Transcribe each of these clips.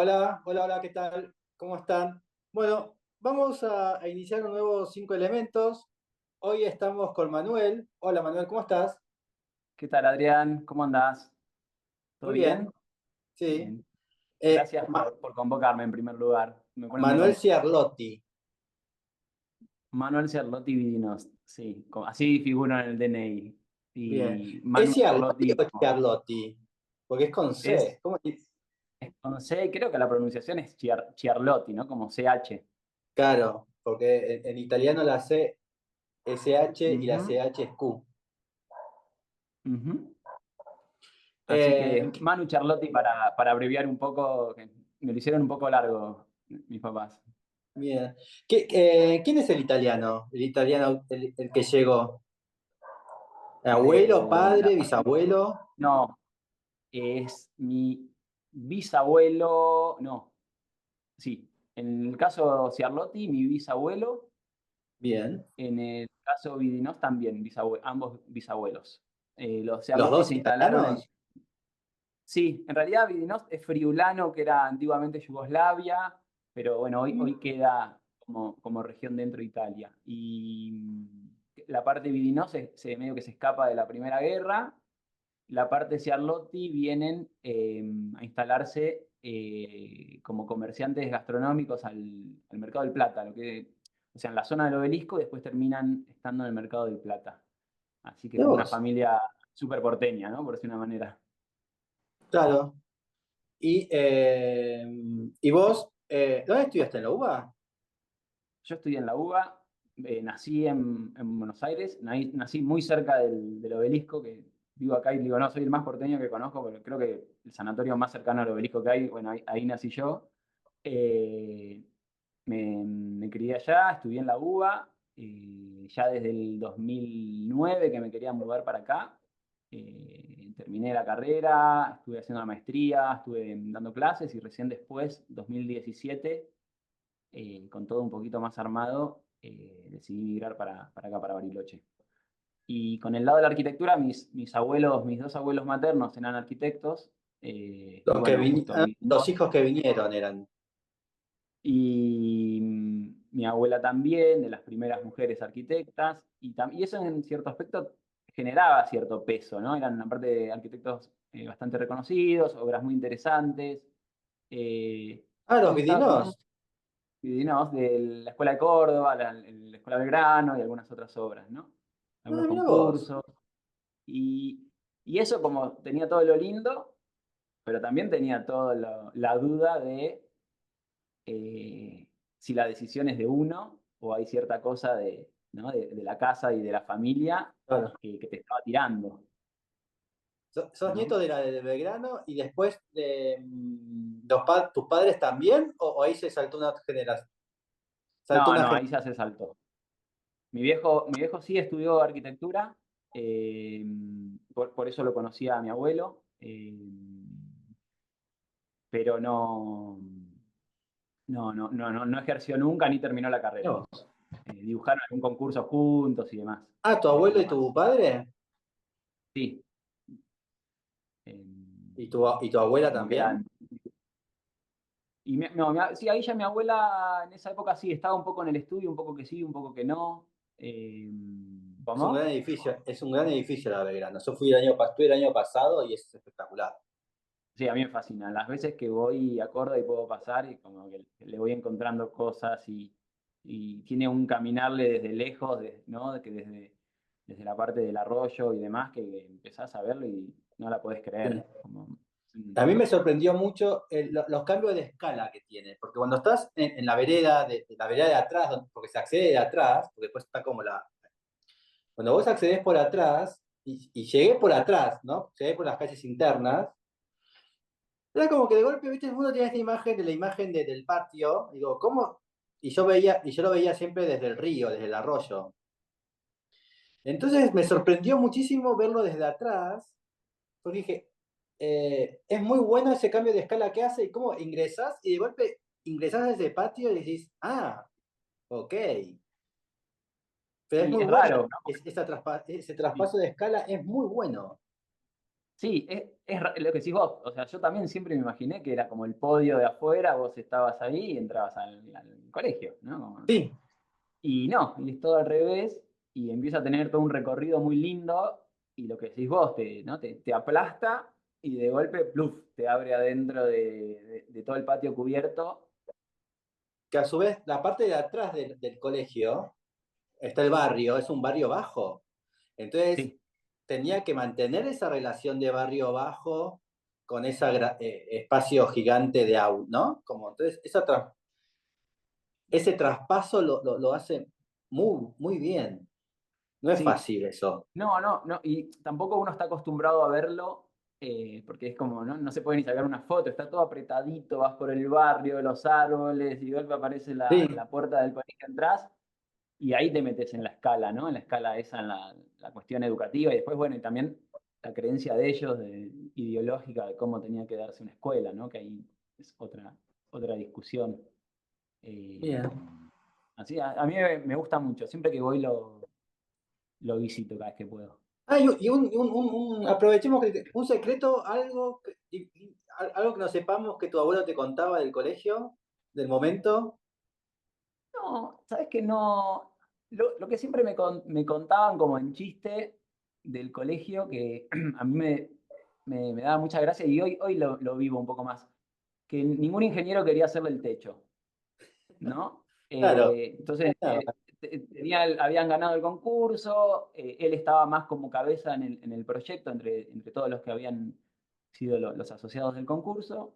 Hola, hola, hola, ¿qué tal? ¿Cómo están? Bueno, vamos a iniciar un nuevo cinco elementos. Hoy estamos con Manuel. Hola, Manuel, ¿cómo estás? ¿Qué tal, Adrián? ¿Cómo andás? ¿Todo Muy bien, bien? sí. Bien. Eh, Gracias Ma- por convocarme en primer lugar. Me pone muy Manuel contento. Ciarlotti. Manuel Ciarlotti Vidinos, sí, así figura en el DNI. Bien. Y ¿Es Manu Ciarlotti Ciarlotti o Ciarlotti? Porque es con C. es, ¿Cómo? no sé, creo que la pronunciación es Ciarlotti, ¿no? Como CH. Claro, porque en italiano la C es CH y la Ujú, CH es Q. ujú. Así Eh, que Manu Ciarlotti para abreviar un poco, que me lo hicieron un poco largo mis papás. Bien. ¿Quién es el italiano? El italiano, el que llegó. ¿Abuelo, La padre, familia, bisabuelo? no, es mi bisabuelo, no. Sí, en el caso Ciarlotti, mi bisabuelo, Bien. en el caso Vidinos también, ambos bisabuelos. Los ¿Los Ciarlotti dos se instalaron en... italianos? Sí, en realidad Vidinos es friulano, que era antiguamente Yugoslavia, pero bueno, hoy queda como región dentro de Italia. Y la parte Vidinos medio que se escapa de la Primera Guerra. La parte Ciarlotti vienen a instalarse como comerciantes gastronómicos al Mercado del Plata, o sea, en la zona del Obelisco y después terminan estando en el Mercado del Plata. Así que De como una vos. familia súper porteña, ¿no? Por decir una manera. Claro. ¿Y vos, dónde estudiaste en la UBA? Yo estudié en la UBA, nací en Buenos Aires, nací muy cerca del Obelisco, que vivo acá y digo, no, soy el más porteño que conozco, pero creo que el sanatorio más cercano al Obelisco que hay, bueno, ahí nací yo. Eh, me crié allá, estudié en la UBA, ya desde el 2009 que me quería mudar para acá. Terminé la carrera, estuve haciendo la maestría, estuve dando clases y recién después, 2017, con todo un poquito más armado, decidí migrar para acá, para Bariloche. Y con el lado de la arquitectura, mis abuelos, mis dos abuelos maternos eran arquitectos, y bueno, justo Los vivimos. hijos que vinieron eran. Y mi abuela también, de las primeras mujeres arquitectas, y eso en cierto aspecto generaba cierto peso, ¿no? Eran aparte de arquitectos bastante reconocidos, obras muy interesantes. Ah, los Entonces estaba como vidinos. digamos, de la Escuela de Córdoba, la Escuela Belgrano y algunas otras obras, ¿no? Ah, Algunos mira vos. concursos. Y, y eso como tenía todo lo lindo, pero también tenía toda la duda de si la decisión es de uno o hay cierta cosa ¿no? de la casa y de la familia Claro. que te estaba tirando, ¿Sos nieto ¿no? de la de Belgrano y después de tus padres también? ¿O ahí se saltó una generación? Saltó No, una no, generación. ahí ya se saltó. Mi viejo sí estudió arquitectura, eh, por eso lo conocía a mi abuelo, pero no ejerció nunca ni terminó la carrera. Dibujaron algún concurso juntos y demás, Ah, ¿tu pero abuelo no y tu más. padre? Sí, eh, ¿Y tu abuela como que también? eran... no, sí, ahí ya mi abuela en esa época sí, estaba un poco en el estudio, un poco que sí, un poco que no. Eh, ¿Cómo? Es un gran edificio la Belgrano. Yo estuve el año pasado y es espectacular. Sí, a mí me fascina. Las veces que voy a Córdoba y puedo pasar y como que le voy encontrando cosas y tiene un caminarle desde lejos, ¿no? Que desde la parte del arroyo y demás, que empezás a verlo y no la podés Sí. creer. Como, A mí me sorprendió mucho los cambios de escala que tiene, porque cuando estás en la vereda, de la vereda de atrás, porque se accede de atrás, porque después está como la... Cuando vos accedes por atrás, y llegué por atrás, ¿no? Llegué por las calles internas, era como que de golpe, viste, el mundo tiene esta imagen de la imagen del patio, digo, ¿cómo? Y yo lo veía siempre desde el río, desde el arroyo. Entonces me sorprendió muchísimo verlo desde atrás, porque dije, es muy bueno ese cambio de escala que hace y cómo ingresás y de golpe ingresás a ese patio y decís, ah, ok. Pero es sí, muy es bueno, raro, ¿no? ese traspaso de escala es muy bueno. Sí, lo que decís vos. O sea, yo también siempre me imaginé que era como el podio de afuera, vos estabas ahí y entrabas al colegio, ¿no? Sí, Y no, y es todo al revés, y empieza a tener todo un recorrido muy lindo, y lo que decís vos, ¿no? te aplasta, y de golpe, pluf, te abre adentro de todo el patio cubierto. que a su vez la parte de atrás del colegio está el barrio, es un barrio bajo. Entonces Sí, tenía que mantener esa relación de barrio bajo con ese espacio gigante de auto, ¿no? Como, entonces, ese traspaso lo hace muy bien. No es sí. fácil eso. No, no, no, y tampoco uno está acostumbrado a verlo, porque es como, ¿no? No se puede ni sacar una foto, está todo apretadito, vas por el barrio, los árboles, y de golpe aparece Sí, la puerta del colegio atrás, y ahí te metes en la escala, ¿no? En la escala esa, en la cuestión educativa, y después, bueno, y también la creencia de ellos, ideológica, de cómo tenía que darse una escuela, ¿no? Que ahí es otra discusión. Eh, bien. así, a mí me gusta mucho, siempre que voy lo visito cada vez que puedo. Ah, aprovechemos que un secreto, algo que no sepamos que tu abuelo te contaba del colegio, del momento. No, sabes que no. Lo que siempre me contaban como en chiste del colegio, que a mí me daba mucha gracia y hoy lo vivo un poco más, que ningún ingeniero quería hacerle el techo, ¿no? Claro. Entonces, No, habían ganado el concurso, él estaba más como cabeza en el proyecto entre todos los que habían sido los asociados del concurso,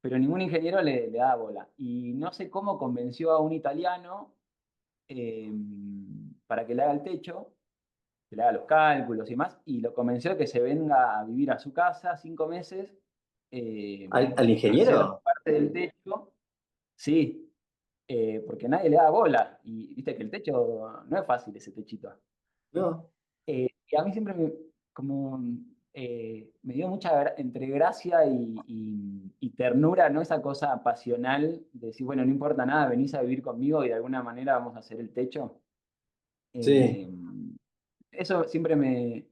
pero ningún ingeniero le daba bola. Y no sé cómo convenció a un italiano eh, para que le haga el techo, que le haga los cálculos y más, y lo convenció de que se venga a vivir a su casa 5 meses, eh, al a hacer ingeniero. parte del techo, sí, porque nadie le da bola, y viste que el techo no es fácil ese techito. No. Y a mí siempre como, me dio mucha entre gracia y ternura, ¿no? Esa cosa pasional de decir, bueno, no importa nada, venís a vivir conmigo y de alguna manera vamos a hacer el techo. Sí. Eh, Eso siempre me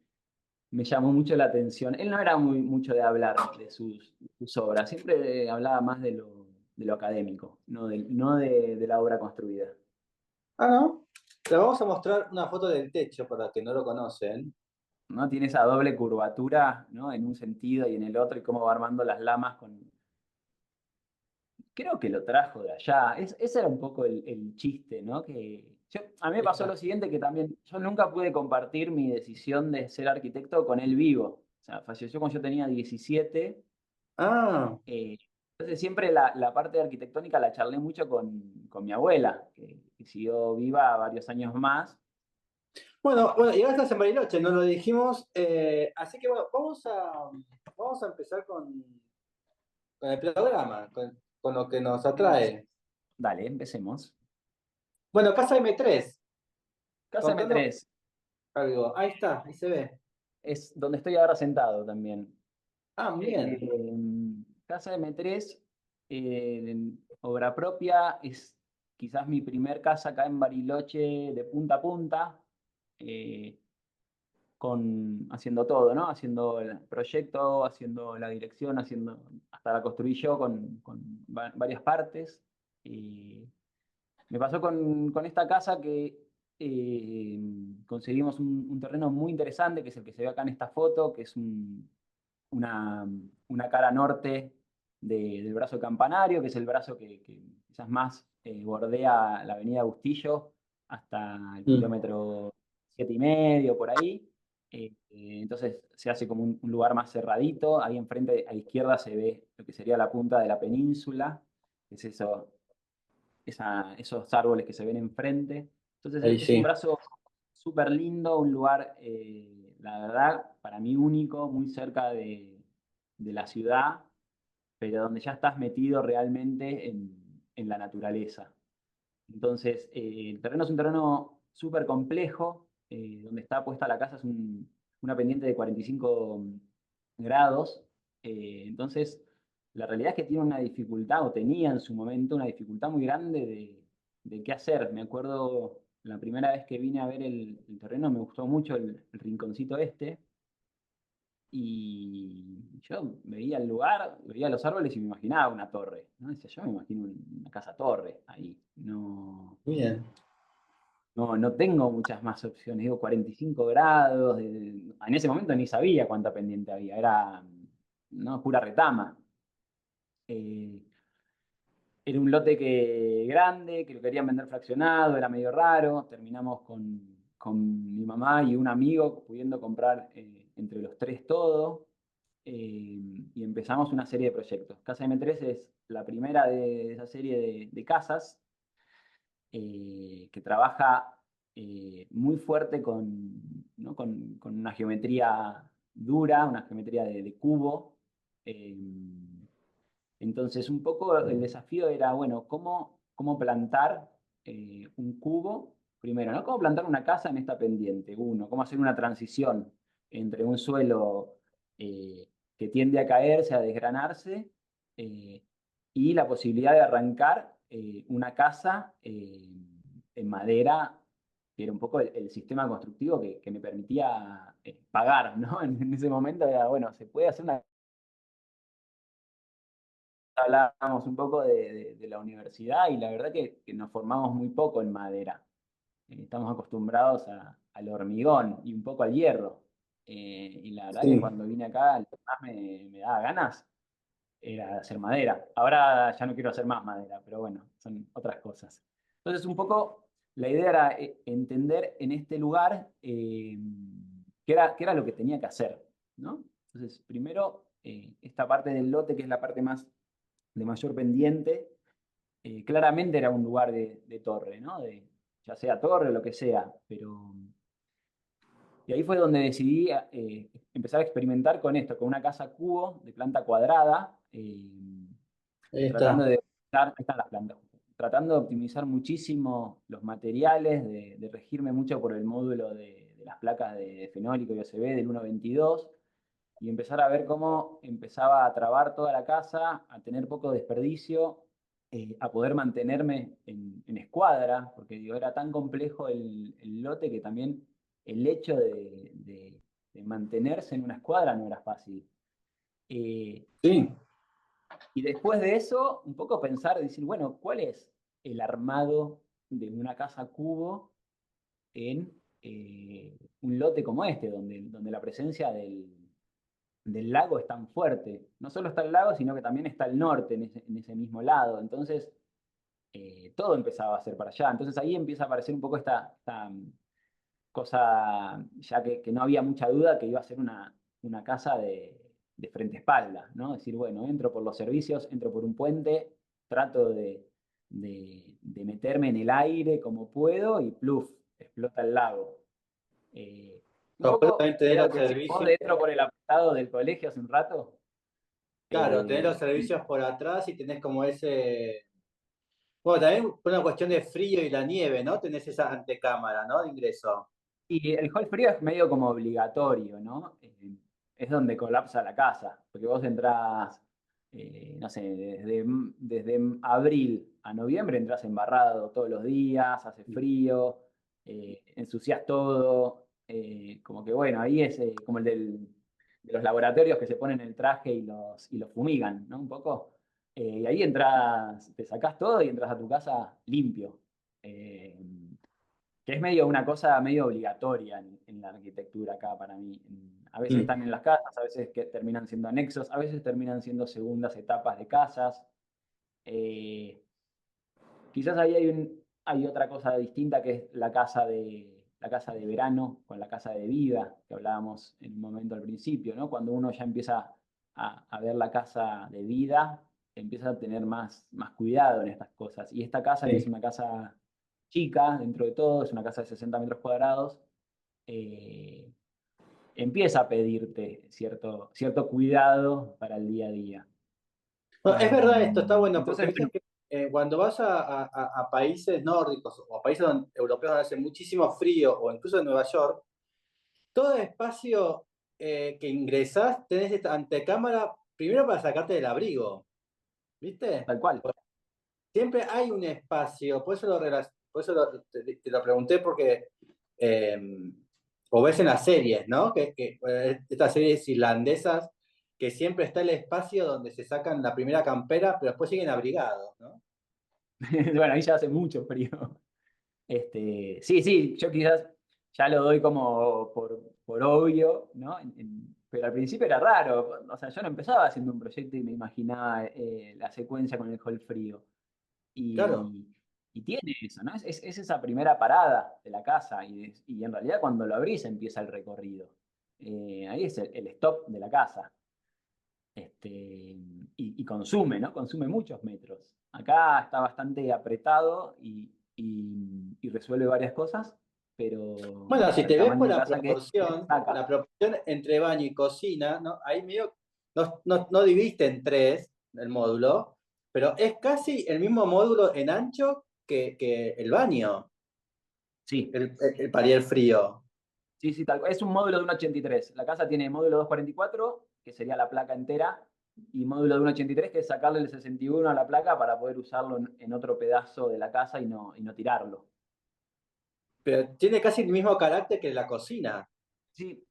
llamó mucho la atención. Él no era mucho de hablar de sus obras, siempre hablaba más de lo académico, no de la obra construida. Ah, ¿no? Le vamos a mostrar una foto del techo para que no lo conocen. ¿No? Tiene esa doble curvatura, ¿no? En un sentido y en el otro, y cómo va armando las lamas con. Creo que lo trajo de allá. Ese era un poco el chiste, ¿no? A mí me pasó lo siguiente, que también yo nunca pude compartir mi decisión de ser arquitecto con él vivo. O sea, falleció cuando yo tenía 17. Ah, eh, entonces siempre la parte arquitectónica la charlé mucho con mi abuela, que siguió viva varios años más. bueno, y ahora estás en Bariloche, no lo dijimos. Así que bueno, vamos a empezar con el programa, con lo que nos atrae. Dale, empecemos. Bueno, Casa M3, Casa contando M3 algo. Ahí está, ahí se ve. es donde estoy ahora sentado también. Ah, bien. Eh, Casa M3, obra propia, es quizás mi primer casa acá en Bariloche de punta a punta, eh, haciendo todo, ¿no? Haciendo el proyecto, haciendo la dirección, hasta la construí yo con varias partes. Eh, Me pasó con esta casa que eh, conseguimos un terreno muy interesante, que es el que se ve acá en esta foto, que es una, una cara norte del brazo campanario, que es el brazo que quizás más bordea la avenida Bustillo hasta el Mm. kilómetro 7,5 por ahí. Entonces se hace como un lugar más cerradito. Ahí enfrente a la izquierda se ve lo que sería la punta de la península, que es esos árboles que se ven enfrente. Entonces Ahí es un sí. brazo súper lindo, un lugar, la verdad, para mí único, muy cerca de la ciudad, pero donde ya estás metido realmente en la naturaleza. Entonces, el terreno es un terreno súper complejo, donde está puesta la casa es una pendiente de 45 grados. Entonces, la realidad es que tiene una dificultad, o tenía en su momento una dificultad muy grande de qué hacer. Me acuerdo la primera vez que vine a ver el terreno, me gustó mucho el rinconcito este, Y yo veía el lugar, veía los árboles y me imaginaba una torre, ¿no? Decía, yo me imagino una casa torre ahí. No, Bien. no tengo muchas más opciones. Digo, 45 grados. En ese momento ni sabía cuánta pendiente había. Era, no, pura retama. Eh, Era un lote grande, que lo querían vender fraccionado, era medio raro. Terminamos con mi mamá y un amigo pudiendo comprar entre los tres todo. Y empezamos una serie de proyectos. Casa M3 es la primera de esa serie de casas que trabaja muy fuerte ¿no? Con una geometría dura, una geometría de cubo. Eh, entonces, un poco el desafío era, bueno, cómo plantar un cubo, primero, ¿no? Cómo plantar una casa en esta pendiente, uno, cómo hacer una transición entre un suelo eh, que tiende a caerse, a desgranarse, eh, y la posibilidad de arrancar una casa en madera, que era un poco el sistema constructivo que me permitía pagar, ¿no? En ese momento era, bueno, se puede hacer una hablábamos un poco de la universidad y la verdad que nos formamos muy poco en madera. Estamos acostumbrados al hormigón y un poco al hierro. Y la verdad que Sí, cuando vine acá, lo que más me daba ganas era hacer madera. Ahora ya no quiero hacer más madera, pero bueno, son otras cosas. Entonces, un poco la idea era entender en este lugar qué era lo que tenía que hacer, ¿no? Entonces, primero, esta parte del lote, que es la parte más de mayor pendiente, claramente era un lugar de torre, ¿no? Ya sea torre o lo que sea, pero... Y ahí fue donde decidí empezar a experimentar con esto, con una casa cubo de planta cuadrada, ahí tratando está. de optimizar, ahí están las plantas, tratando de optimizar muchísimo los materiales, de regirme mucho por el módulo de las placas de fenólico y OCB del 1.22 y empezar a ver cómo empezaba a trabar toda la casa, a tener poco desperdicio, a poder mantenerme en escuadra, porque digo, era tan complejo el lote que también el hecho de mantenerse en una escuadra no era fácil. Eh, Sí. y después de eso, un poco pensar, decir, bueno, ¿cuál es el armado de una casa cubo en un lote como este, donde la presencia del lago es tan fuerte? No solo está el lago, sino que también está el norte en ese mismo lado. Entonces, todo empezaba a ser para allá. Entonces ahí empieza a aparecer un poco esta cosa, ya que no había mucha duda que iba a ser una casa de frente a espalda, ¿no? Decir, bueno, entro por los servicios, entro por un puente, trato de meterme en el aire como puedo y pluf, explota el lago. Un Después poco también tener era lo los que decías vos servicios. de entro por el apartado del colegio hace un rato. Claro, tenés los Eh, servicios por atrás y tenés como ese. Bueno, también por una cuestión de frío y la nieve, ¿no? Tenés esa antecámara, ¿no? De ingreso. y el hall frío es medio como obligatorio, ¿no? Es donde colapsa la casa, porque vos entrás, no sé, desde abril a noviembre entras embarrado todos los días, hace frío, ensucias todo, como que bueno, ahí es como de los laboratorios que se ponen el traje y los fumigan, ¿no? Un poco. Y ahí entras, te sacás todo y entras a tu casa limpio. Eh, que es medio una cosa medio obligatoria en la arquitectura acá para mí. A veces Mm. están en las casas, a veces que terminan siendo anexos, a veces terminan siendo segundas etapas de casas. Eh, Quizás ahí hay otra cosa distinta que es la casa de verano con la casa de vida, que hablábamos en un momento al principio, ¿no? Cuando uno ya empieza a ver la casa de vida, empieza a tener más cuidado en estas cosas. Y esta casa, que es Sí. una casa chica dentro de todo, es una casa de 60 metros cuadrados, eh, empieza a pedirte cierto cuidado para el día a día. No, es verdad esto, está bueno, porque Entonces, viste bueno, que cuando vas a países nórdicos o a países europeos donde hace muchísimo frío, o incluso en Nueva York, todo espacio que ingresás tenés esta antecámara primero para sacarte del abrigo, ¿viste? tal cual. Siempre hay un espacio, por eso, por eso te lo pregunté, porque eh, o ves en las series, ¿no? Estas series irlandesas que siempre está el espacio donde se sacan la primera campera, pero después siguen abrigados, ¿no? Bueno, ahí ya hace mucho frío. Sí, sí, yo quizás ya lo doy como por obvio, ¿no? Pero al principio era raro, o sea, yo no empezaba haciendo un proyecto y me imaginaba la secuencia con el hall frío. Claro, Y, y tiene eso, ¿no? Es esa primera parada de la casa y en realidad cuando lo abrís empieza el recorrido. Ahí es el stop de la casa. Y consume, ¿no? Consume muchos metros. Acá está bastante apretado y resuelve varias cosas, pero bueno, si para el te ves tamaño por de casa que es, saca. la proporción entre baño y cocina, ¿no? Ahí medio, no diviste en tres el módulo, pero es casi el mismo módulo en ancho que el baño, Sí, para ir frío. sí, sí, tal cual. Es un módulo de 1,83. La casa tiene módulo 244, que sería la placa entera, y módulo de 1,83, que es sacarle el 61 a la placa para poder usarlo en otro pedazo de la casa y no tirarlo. Pero tiene casi el mismo carácter que la cocina. Sí,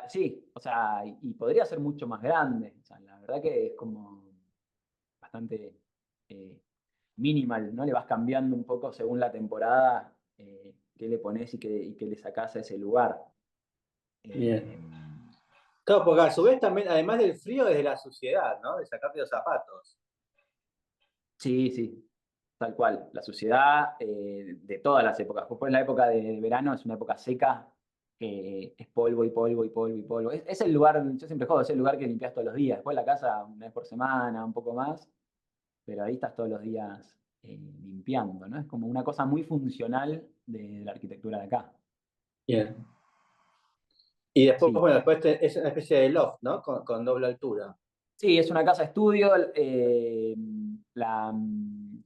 sí, o sea, y podría ser mucho más grande. O sea, la verdad que es como bastante eh, minimal, ¿no? Le vas cambiando un poco según la temporada qué le pones y qué le sacás a ese lugar. Bien. Eh, Claro, porque a su vez también, además del frío, es de la suciedad, ¿no? De sacarte los zapatos. sí, sí, tal cual. La suciedad de todas las épocas. Después la época de verano es una época seca, que es polvo y polvo y polvo y polvo. Es el lugar, yo siempre jodo, es el lugar que limpias todos los días. Después la casa una vez por semana, un poco más, pero ahí estás todos los días limpiando, ¿no? Es como una cosa muy funcional de la arquitectura de acá. Bien. Y después, Sí, bueno, después es una especie de loft, ¿no? Con doble altura. sí, es una casa estudio.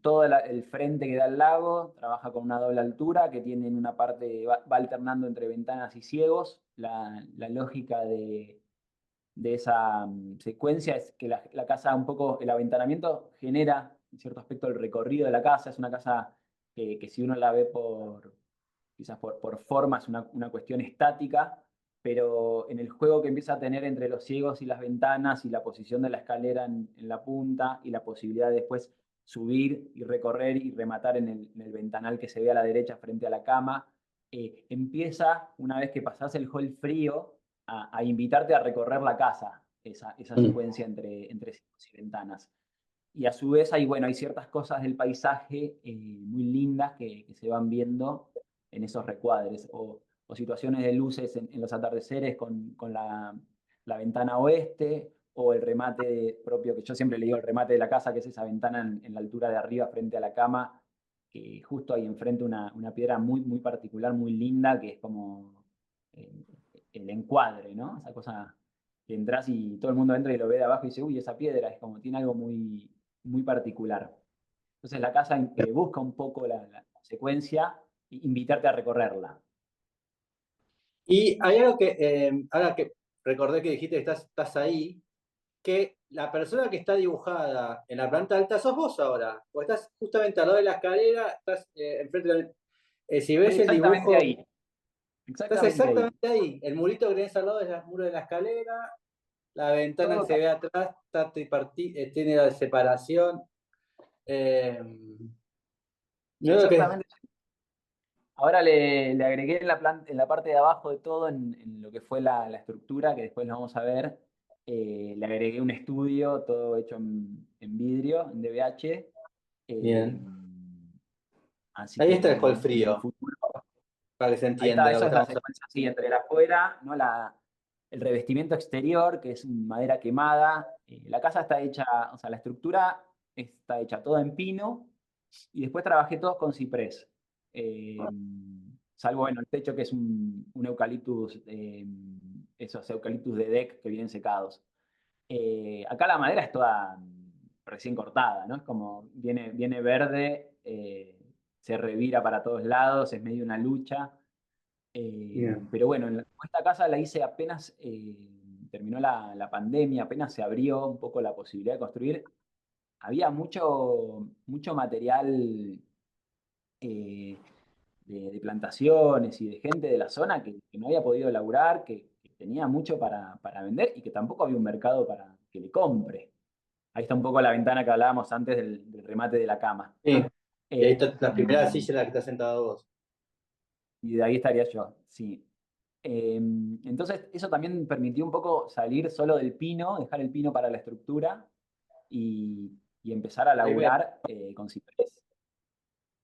Todo el frente que da al lago trabaja con una doble altura que tiene en una parte, va alternando entre ventanas y ciegos. La lógica de esa secuencia es que la casa un poco, el aventanamiento genera en cierto aspecto el recorrido de la casa. Es una casa que si uno la ve quizás por forma es una cuestión estática, pero en el juego que empieza a tener entre los ciegos y las ventanas y la posición de la escalera en la punta y la posibilidad de después subir y recorrer y rematar en el ventanal que se ve a la derecha frente a la cama, empieza, una vez que pasás el hall frío, a invitarte a recorrer la casa, esa Mm. secuencia entre ciegos y ventanas. Y a su vez hay ciertas cosas del paisaje muy lindas que se van viendo en esos recuadres, o situaciones de luces en los atardeceres con la ventana oeste, o el remate propio, que yo siempre le digo el remate de la casa, que es esa ventana en la altura de arriba frente a la cama, que justo ahí enfrente una piedra muy, muy particular, muy linda, que es como eh, el encuadre, ¿no? Esa cosa que entras y todo el mundo entra y lo ve de abajo y dice, uy, esa piedra es como, tiene algo muy, muy particular. Entonces la casa busca un poco la secuencia e invitarte a recorrerla. Y hay algo que, ahora que recordé que dijiste que estás ahí, que la persona que está dibujada en la planta alta sos vos ahora, porque estás justamente al lado de la escalera, estás enfrente del... si Estoy ves el exactamente dibujo, ahí, estás exactamente ahí. exactamente ahí. El murito que tenés al lado es el muro de la escalera, la ventana que Todo se ve atrás tiene la separación. Yo creo que exactamente. Ahora le agregué en la parte de abajo de todo, en lo que fue la estructura, que después lo vamos a ver, le agregué un estudio, todo hecho en vidrio, en DBH. eh, bien. Así Ahí que está el bueno, col en el frío, futuro. para que se Ahí está, entienda lo que eso es la estamos secuencia así, entre la afuera, ¿no? El revestimiento exterior, que es madera quemada. La casa está hecha, o sea, la estructura está hecha toda en pino y después trabajé todos con ciprés. Eh, Salvo, bueno, el techo que es un eucaliptus, esos eucaliptus de deck que vienen secados. Acá la madera es toda recién cortada, ¿no? Es como viene verde, se revira para todos lados, es medio una lucha. bien. Pero bueno, esta casa la hice apenas terminó la pandemia, apenas se abrió un poco la posibilidad de construir. Había mucho material eh, de plantaciones y de gente de la zona que no había podido laburar, que tenía mucho para vender y que tampoco había un mercado para que le compre. Ahí está un poco la ventana que hablábamos antes del remate de la cama. Sí. Y ahí Eh, está la primera silla en la que estás sentado vos. y de ahí estaría yo, sí. Entonces, eso también permitió un poco salir solo del pino, dejar el pino para la estructura y empezar a Ahí ves. laburar con ciprés.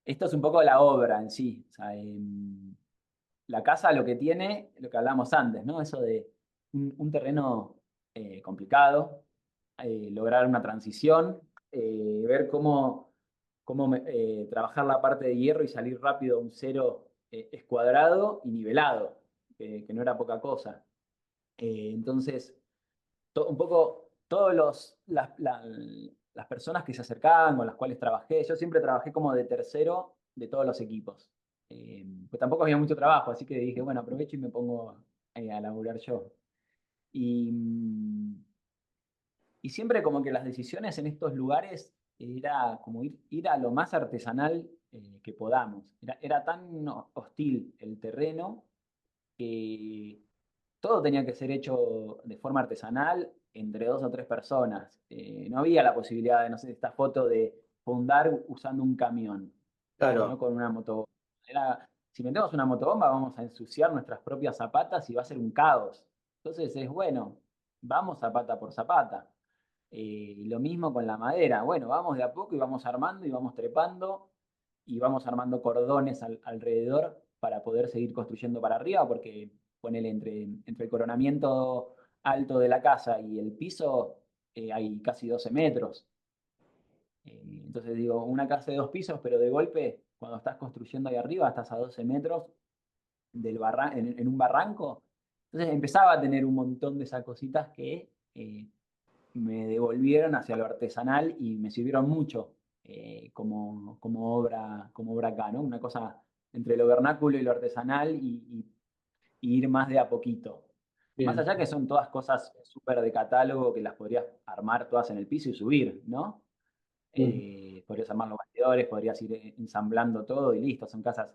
Esto es un poco la obra en sí. O sea, la casa lo que tiene, lo que hablábamos antes, ¿no? Eso de un terreno complicado, lograr una transición, ver cómo trabajar la parte de hierro y salir rápido a un cero escuadrado y nivelado, que no era poca cosa. Entonces, un poco todos las personas que se acercaban, con las cuales trabajé, yo siempre trabajé como de tercero de todos los equipos. Pues tampoco había mucho trabajo, así que dije, bueno, aprovecho y me pongo a laburar yo. Y, y siempre como que las decisiones en estos lugares era como ir a lo más artesanal que podamos. Era tan hostil el terreno que todo tenía que ser hecho de forma artesanal entre dos o tres personas. No había la posibilidad de, no sé, esta foto de fundar usando un camión, no Claro. con una motobomba. Si metemos una motobomba vamos a ensuciar nuestras propias zapatas y va a ser un caos. Entonces es bueno, vamos zapata por zapata. Lo mismo con la madera. Bueno, vamos de a poco y vamos armando y vamos trepando y vamos armando cordones alrededor para poder seguir construyendo para arriba, porque ponele entre el coronamiento alto de la casa y el piso hay casi 12 metros. Entonces digo, una casa de 2 pisos, pero de golpe, cuando estás construyendo ahí arriba, estás a 12 metros en un barranco. Entonces empezaba a tener un montón de esas cositas que me devolvieron hacia lo artesanal y me sirvieron mucho como obra acá, ¿no? Una cosa entre lo vernáculo y lo artesanal y ir más de a poquito. Más Bien. allá que son todas cosas súper de catálogo que las podrías armar todas en el piso y subir, ¿no? Mm. Podrías armar los bastidores, podrías ir ensamblando todo y listo. Son casas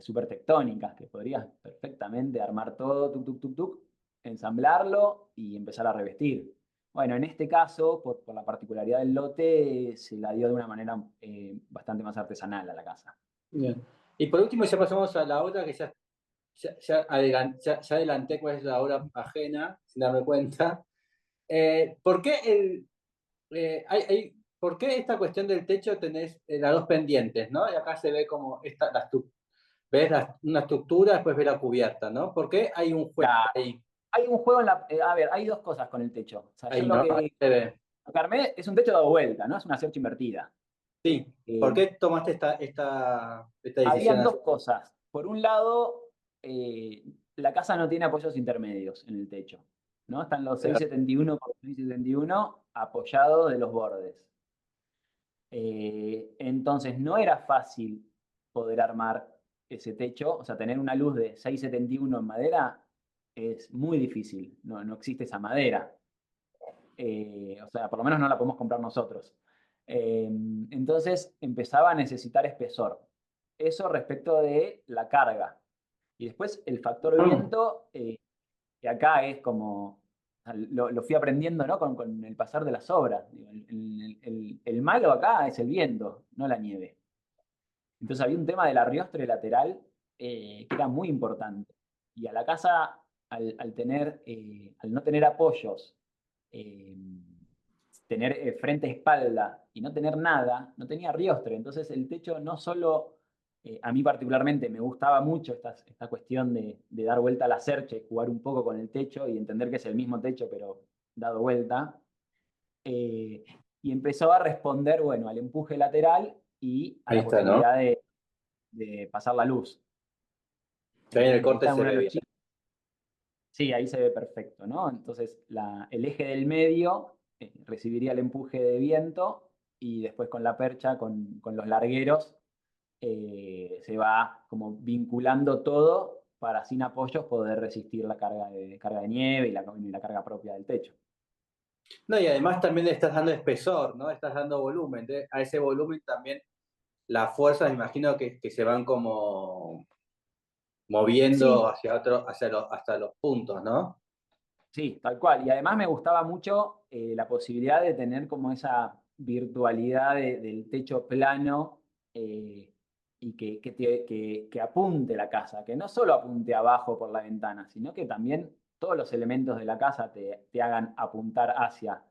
súper tectónicas que podrías perfectamente armar todo, tuk, tuk, tuk, tuk, ensamblarlo y empezar a revestir. Bueno, en este caso, por la particularidad del lote, se la dio de una manera bastante más artesanal a la casa. Bien. Y por último, ya pasamos a la otra que ya adelanté cuál es la obra ajena, sin darme cuenta. ¿Por qué ¿por qué esta cuestión del techo tenés las dos pendientes, ¿no? Y acá se ve como ves una estructura, después ves la cubierta, ¿no? ¿Por qué hay un juego La- ahí? Hay un juego a ver, hay dos cosas con el techo. O sea, yo Ahí, lo ¿no? Ahí que se ve. armé es un techo dado vuelta, ¿no? Es una cercha invertida. Sí. Eh, ¿Por qué tomaste esta decisión Habían así? dos cosas. Por un lado, eh, la casa no tiene apoyos intermedios en el techo, ¿no? Están los 6,71 por 6,71 apoyados de los bordes. Entonces no era fácil poder armar ese techo, o sea, tener una luz de 6,71 en madera es muy difícil, no existe esa madera. O sea, por lo menos no la podemos comprar nosotros. Entonces empezaba a necesitar espesor. Eso respecto de la carga. Y después el factor Mm. viento, que acá es como, lo fui aprendiendo, ¿no? Con el pasar de las obras. Digo, el malo acá es el viento, no la nieve. Entonces había un tema de la riostre lateral que era muy importante. Y a la casa, al no tener apoyos, eh, tener frente-espalda y no tener nada, no tenía riostre. Entonces el techo no solo, a mí particularmente me gustaba mucho esta cuestión de dar vuelta a la cercha y jugar un poco con el techo y entender que es el mismo techo pero dado vuelta. eh, y empezó a responder, bueno, al empuje lateral y a Ahí la está, ¿no? posibilidad de pasar la luz. Ahí en el Ahí corte está se uno de ve los bien. chicos. Sí, ahí se ve perfecto, ¿no? Entonces el eje del medio recibiría el empuje de viento y después con la percha, con los largueros, se va como vinculando todo para sin apoyos poder resistir la carga de nieve y la carga propia del techo. No, y además también le estás dando espesor, ¿no? Estás dando volumen. A ese volumen también las fuerzas, me imagino que se van como Sí, moviendo hacia hasta los puntos, ¿no? sí, tal cual. Y además me gustaba mucho la posibilidad de tener como esa virtualidad del techo plano eh, y que apunte la casa, que no solo apunte abajo por la ventana, sino que también todos los elementos de la casa te hagan apuntar hacia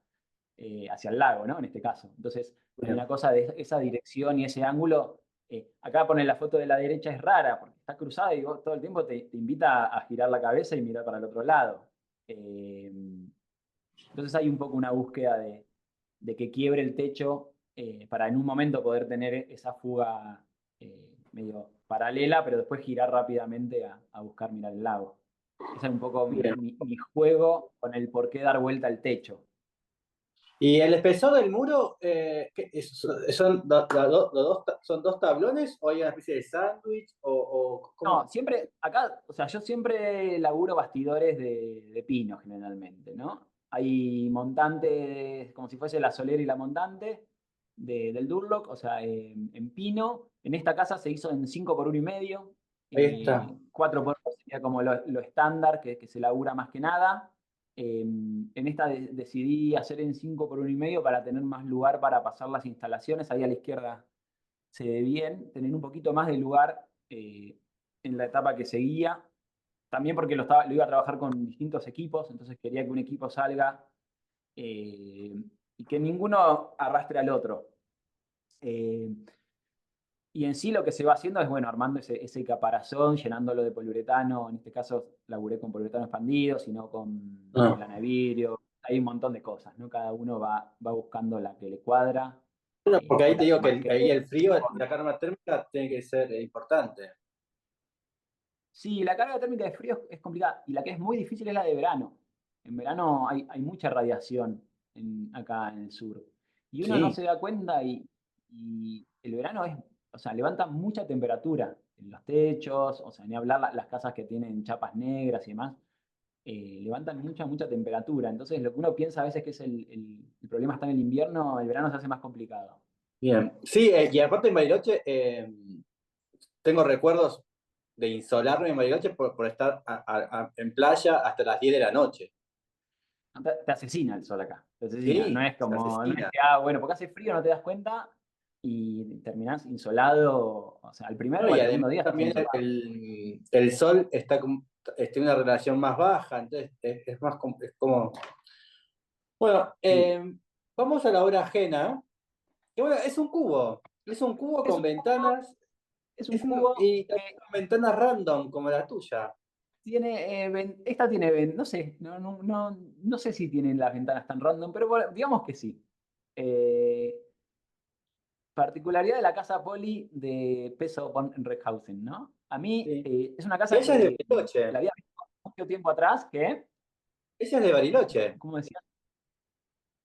el lago, ¿no? En este caso. Entonces, hay Bien. una cosa de esa dirección y ese ángulo. Acá poner la foto de la derecha es rara porque está cruzada y vos todo el tiempo te invita a girar la cabeza y mirar para el otro lado. Eh, entonces hay un poco una búsqueda de que quiebre el techo para en un momento poder tener esa fuga medio paralela, pero después girar rápidamente a buscar mirar el lago. Ese es un poco Bien. mi juego con el por qué dar vuelta al techo. ¿Y el espesor del muro, son dos tablones o hay una especie de sándwich o No, cómo? siempre, acá, o sea, yo siempre laburo bastidores de pino generalmente, ¿no? Hay montantes, como si fuese la solera y la montante del Durlock, o sea, en pino. En esta casa se hizo en 5 por 1,5. Ahí está. 4 por 1 sería como lo estándar que se labura más que nada. En esta decidí hacer en 5 por 1,5 para tener más lugar para pasar las instalaciones. Ahí a la izquierda se ve bien, tener un poquito más de lugar en la etapa que seguía. También porque lo iba a trabajar con distintos equipos, entonces quería que un equipo salga eh, y que ninguno arrastre al otro. Eh, y en sí lo que se va haciendo es, bueno, armando ese caparazón, llenándolo de poliuretano. En este caso laburé con poliuretano expandido, sino con Ah. lana de vidrio. Hay un montón de cosas, ¿no? Cada uno va buscando la que le cuadra Bueno, porque o ahí te la que digo que más queda. ahí el frío, la carga térmica tiene que ser importante. Sí, la carga térmica de frío es complicada y la que es muy difícil es la de verano. En verano hay mucha radiación acá en el sur y uno no Sí, se da cuenta y el verano es, o sea, levanta mucha temperatura en los techos, o sea, ni hablar las casas que tienen chapas negras y demás, levantan mucha temperatura. Entonces lo que uno piensa a veces que es el problema está en el invierno, el verano se hace más complicado. bien. Sí, y aparte en Bariloche tengo recuerdos de insolarme en Bariloche por estar en playa hasta las 10 de la noche. Te asesina el sol acá. Te asesina. No Sí, es se como, no es asesina. que, bueno, porque hace frío, no te das cuenta y terminás insolado. O sea, al primero No, o y al además segundo día estás también insolado. el sol tiene una relación más baja, entonces es como... Bueno, Sí. vamos a la hora ajena. Y bueno, es un cubo Es con un cubo, ventanas, es un cubo y también que con ventanas random como la tuya. tiene, esta tiene, no sé, no sé si tienen las ventanas tan random, pero bueno, digamos que sí. Eh, Particularidad de la casa Poli de Peso von Rechhausen, ¿no? A mí Sí. es una Y casa ella es de que Bariloche. la había visto mucho tiempo atrás, que, Ella es de Bariloche. ¿cómo decía?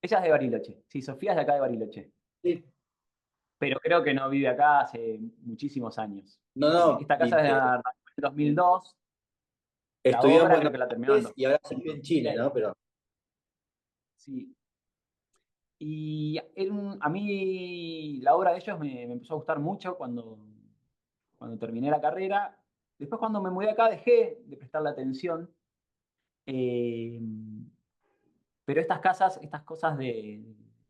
Ella es de Bariloche. Sí, Sofía es de acá de Bariloche. Sí. Pero creo que no vive acá hace muchísimos años. No, no, Esta casa es de 2002, la estudió en obra Buenos creo que la terminaron en Aires y ahora se vive en Chile, 2006. ¿no? Pero Sí. Y a mí la obra de ellos me empezó a gustar mucho cuando terminé la carrera. Después cuando me mudé acá dejé de prestarle atención. Eh, pero estas casas, estas cosas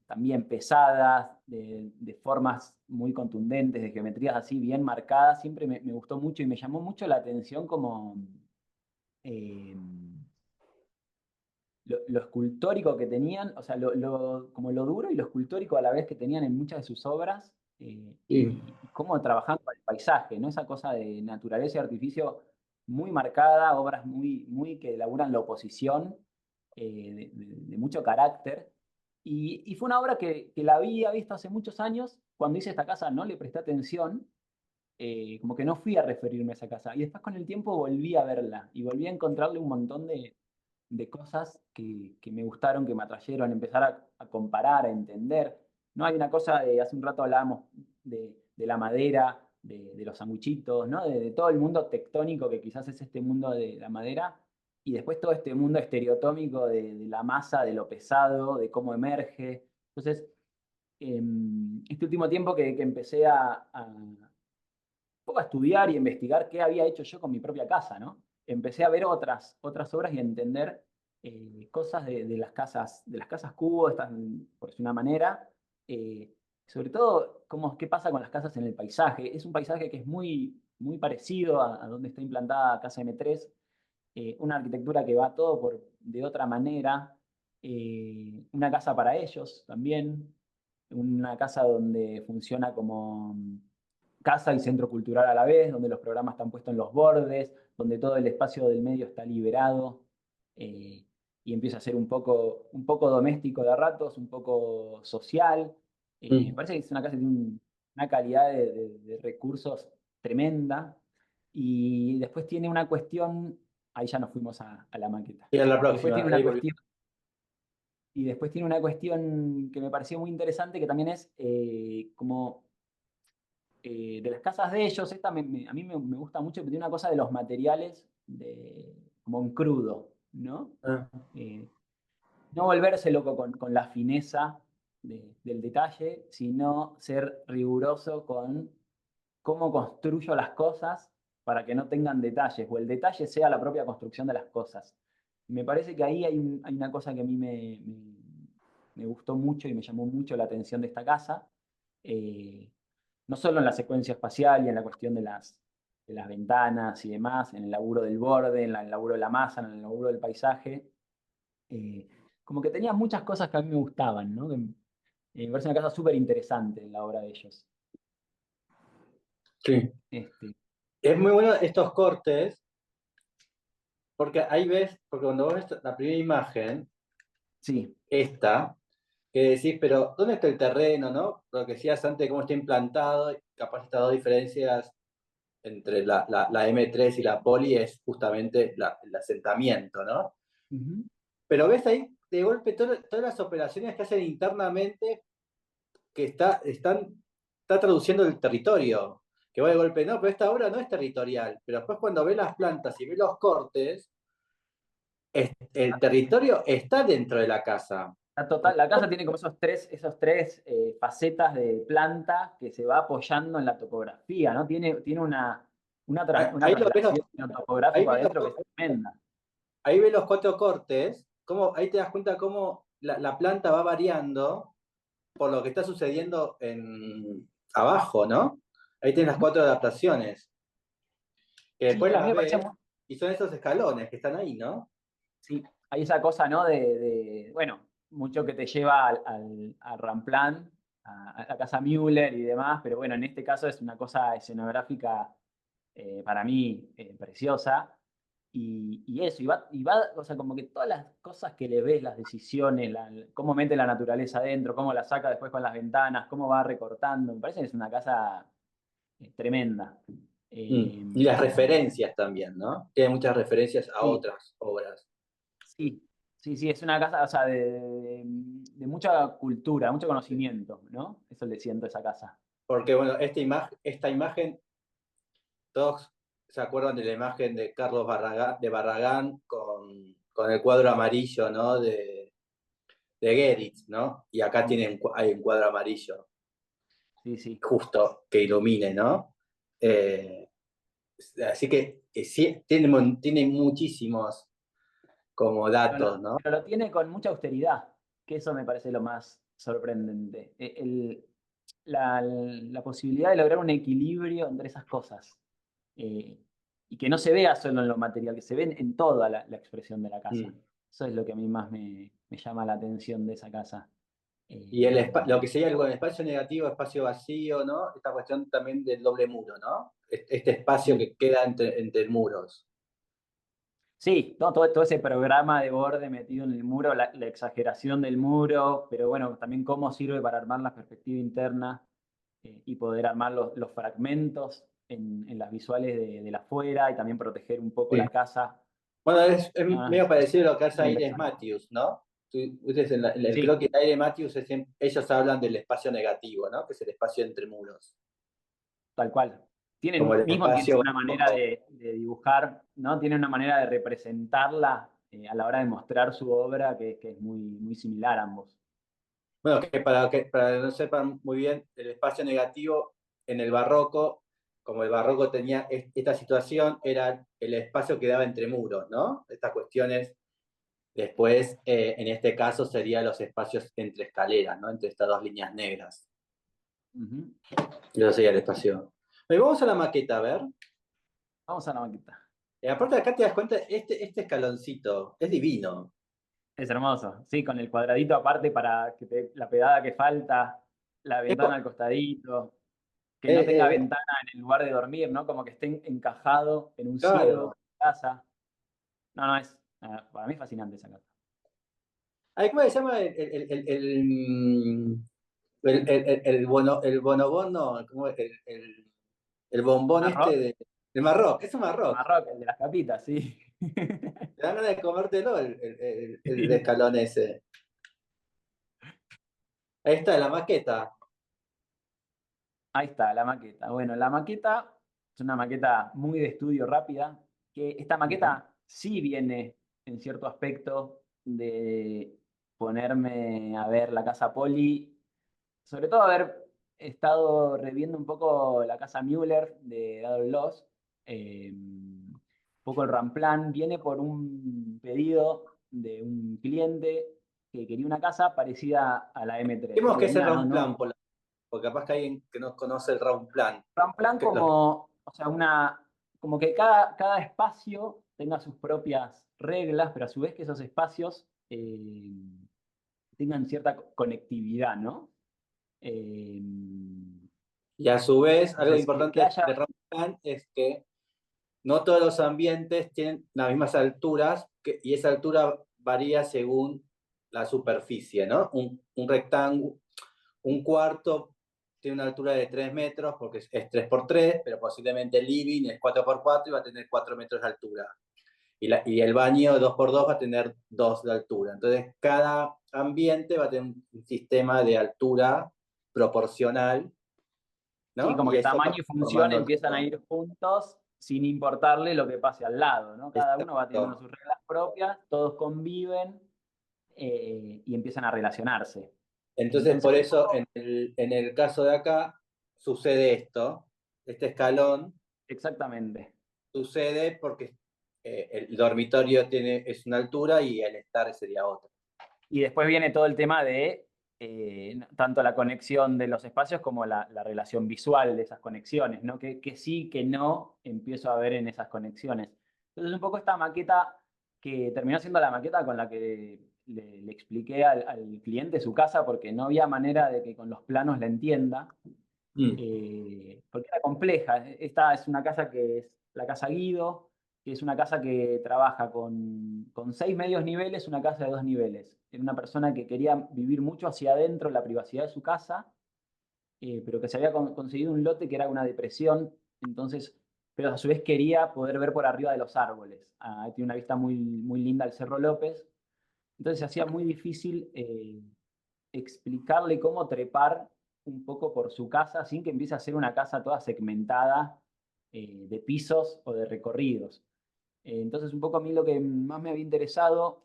también pesadas, de formas muy contundentes, de geometrías así bien marcadas, siempre me gustó mucho y me llamó mucho la atención como eh, lo escultórico que tenían, o sea, como lo duro y lo escultórico a la vez que tenían en muchas de sus obras, sí. y cómo trabajaban con el paisaje, ¿no? Esa cosa de naturaleza y artificio muy marcada, obras muy que elaboran la oposición, de mucho carácter. Y fue una obra que la había visto hace muchos años. Cuando hice esta casa no le presté atención, como que no fui a referirme a esa casa. Y después con el tiempo volví a verla y volví a encontrarle un montón de cosas que me gustaron, que me atrayeron, empezar a comparar, a entender. No hay una cosa hace un rato hablábamos de la madera, de los sanguchitos, ¿no? De todo el mundo tectónico que quizás es este mundo de la madera, y después todo este mundo estereotómico de la masa, de lo pesado, de cómo emerge. Entonces, este último tiempo que empecé un poco a estudiar y a investigar qué había hecho yo con mi propia casa, ¿no? Empecé a ver otras obras y a entender cosas de las casas cubo, están, por decir una manera, sobre todo qué pasa con las casas en el paisaje. Es un paisaje que es muy parecido a donde está implantada Casa M3, una arquitectura que va todo de otra manera, una casa para ellos también, una casa donde funciona como casa y centro cultural a la vez, donde los programas están puestos en los bordes, donde todo el espacio del medio está liberado, eh, y empieza a ser un poco doméstico de ratos, un poco social. Me Mm. parece que es una casa que tiene una calidad de recursos tremenda. Y después tiene una cuestión, ahí ya nos fuimos a la maqueta. Y a la Y después próxima, tiene ahí una volví. cuestión y después tiene una cuestión que me pareció muy interesante, que también es como de las casas de ellos. Esta a mí me gusta mucho, pero tiene una cosa de los materiales como en crudo, ¿no? Ah, Eh, no volverse loco con la fineza del detalle, sino ser riguroso con cómo construyo las cosas para que no tengan detalles, o el detalle sea la propia construcción de las cosas. Me parece que ahí hay una cosa que a mí me gustó mucho y me llamó mucho la atención de esta casa, eh, no solo en la secuencia espacial y en la cuestión de las ventanas y demás, en el laburo del borde, en el laburo de la masa, en el laburo del paisaje, eh, como que tenía muchas cosas que a mí me gustaban, ¿no? Me parece una casa súper interesante en la obra de ellos. sí. Este, Es muy bueno estos cortes, porque ahí ves, porque cuando vos ves la primera imagen, sí. esta, que decís, pero ¿dónde está el terreno, no? Lo que decías antes, cómo está implantado, capaz estas dos diferencias entre la M3 y la Poli es justamente el asentamiento, ¿no? Ujú. Pero ves ahí de golpe todas las operaciones que hacen internamente que está traduciendo el territorio. Que va de golpe, no, pero esta obra no es territorial. Pero después cuando ve las plantas y ve los cortes, el territorio está dentro de la casa. La casa tiene como esos tres facetas de planta que se va apoyando en la topografía, ¿no? Tiene una Ahí, lo ves traslación de lo ahí topográfico ves adentro que es tremenda. ahí ves los cuatro cortes, ahí te das cuenta cómo la planta va variando por lo que está sucediendo abajo, ¿no? Ahí tienes las Ujú. cuatro adaptaciones, que después Sí, a mí las me parecía ves y son esos escalones que están ahí, ¿no? sí, hay esa cosa, ¿no? Bueno, mucho que te lleva al Ramplan, a la casa Müller y demás, pero bueno, en este caso es una cosa escenográfica para mí preciosa. Y eso, o sea, como que todas las cosas que le ves, las decisiones, cómo mete la naturaleza adentro, cómo la saca después con las ventanas, cómo va recortando, me parece que es una casa tremenda. Eh, Y las referencias también, ¿no? Tiene muchas referencias a sí, otras obras. sí, sí, es una casa, o sea, de mucha cultura, mucho conocimiento, ¿no? Eso le siento a esa casa. Porque, bueno, esta imagen, todos se acuerdan de la imagen de Carlos Barragán, de Barragán con el cuadro amarillo, ¿no? De Gueritz, ¿no? Y acá Sí, hay un cuadro amarillo sí, sí. justo que ilumine, ¿no? Eh, Así que sí, tiene muchísimos como datos, ¿no? Pero lo tiene con mucha austeridad, que eso me parece lo más sorprendente. La posibilidad de lograr un equilibrio entre esas cosas. eh, y que no se vea solo en lo material, que se ve en toda la expresión de la casa. Mm. Eso es lo que a mí más me llama la atención de esa casa. Y Eh, lo que sería el espacio negativo, espacio vacío, ¿no? Esta cuestión también del doble muro, ¿no? Este espacio sí, que queda entre muros. sí, no, todo ese programa de borde metido en el muro, la exageración del muro, pero bueno, también cómo sirve para armar la perspectiva interna y poder armar los fragmentos en las visuales de la afuera y también proteger un poco Sí. la casa. Bueno, es No, medio parecido a lo que hace súper Aires interesante. Matthews, ¿no? Ustedes Sí, creo que Aires Matthews, ellos hablan del espacio negativo, ¿no? Que es el espacio entre muros. tal cual. Como el Mismo tienen espacio. una manera de dibujar, ¿no? Tienen una manera de representarla a la hora de mostrar su obra que es muy similar a ambos. Bueno, para que no sepan muy bien, el espacio negativo en el barroco, como el barroco tenía esta situación, era el espacio que daba entre muros, ¿no? Estas cuestiones, después, en este caso, serían los espacios entre escaleras, ¿no? Entre estas dos líneas negras. Ujú. Eso sería el espacio. Pero vamos a la maqueta, a ver. Vamos a la maqueta. Aparte, acá te das cuenta, este escaloncito es divino. Es hermoso, sí, con el cuadradito aparte para que la pegada que falta, la Es, ventana co- al costadito, que no tenga eh, ventana en el lugar de dormir, ¿no? Como que esté encajado en un cielo claro. de casa. No, no, para mí es fascinante esa casa. Ay, ¿cómo se llama el bonobono? ¿Cómo es? El bombón este Marrock, el Marroc, es un Marroc. Marrock, el de las capitas, sí. Te dan ganas de comértelo el escalón ese. Ahí está, la maqueta. Ahí está, la maqueta. Bueno, la maqueta es una maqueta muy de estudio rápida, que esta Ujú. maqueta sí viene en cierto aspecto de ponerme a ver la casa Poli, sobre todo haber estado reviendo un poco la casa Müller de Adolf Loss, un poco el Ramplan, viene por un pedido de un cliente que quería una casa parecida a la M3, Dijimos que que es el venía, no, round no, plan, porque capaz que hay alguien que no conoce el round plan. Plan como, o sea, como que cada espacio tenga sus propias reglas, pero a su vez que esos espacios tengan cierta conectividad, ¿no? Eh, Y a su vez, algo entonces, que importante del haya, round plan es que no todos los ambientes tienen las mismas alturas y esa altura varía según la superficie, ¿no? Un rectángulo, un cuarto tiene una altura de 3 metros porque es 3 por 3, pero posiblemente el living es 4 por 4 y va a tener 4 metros de altura. Y el baño 2 por 2 va a tener 2 de altura. Entonces, cada ambiente va a tener un sistema de altura proporcional, sí, ¿no? como Y que eso va tamaño y función formando empiezan a todo. ir juntos sin importarle lo que pase al lado, ¿no? Cada uno va teniendo Exacto. sus reglas propias, todos conviven y empiezan a relacionarse. Entonces, Entonces, por un eso, poco, en el caso de acá, sucede esto. Este escalón exactamente. sucede porque el dormitorio es una altura y el estar sería otra. Y después viene todo el tema de tanto la conexión de los espacios como la relación visual de esas conexiones, ¿no? Que sí, que no empiezo a ver en esas conexiones. Entonces, un poco esta maqueta que terminó siendo la maqueta con la que le expliqué al cliente su casa, porque no había manera de que con los planos la entienda, Mm. porque era compleja. Esta es una casa que es la Casa Guido, que es una casa que trabaja con 6 medios niveles, una casa de 2 niveles. Era una persona que quería vivir mucho hacia adentro, la privacidad de su casa, pero que se había conseguido un lote que era una depresión, entonces, pero a su vez quería poder ver por arriba de los árboles. Tiene una vista muy, muy linda al Cerro López, entonces se hacía muy difícil explicarle cómo trepar un poco por su casa sin que empiece a ser una casa toda segmentada de pisos o de recorridos. Entonces, un poco a mí lo que más me había interesado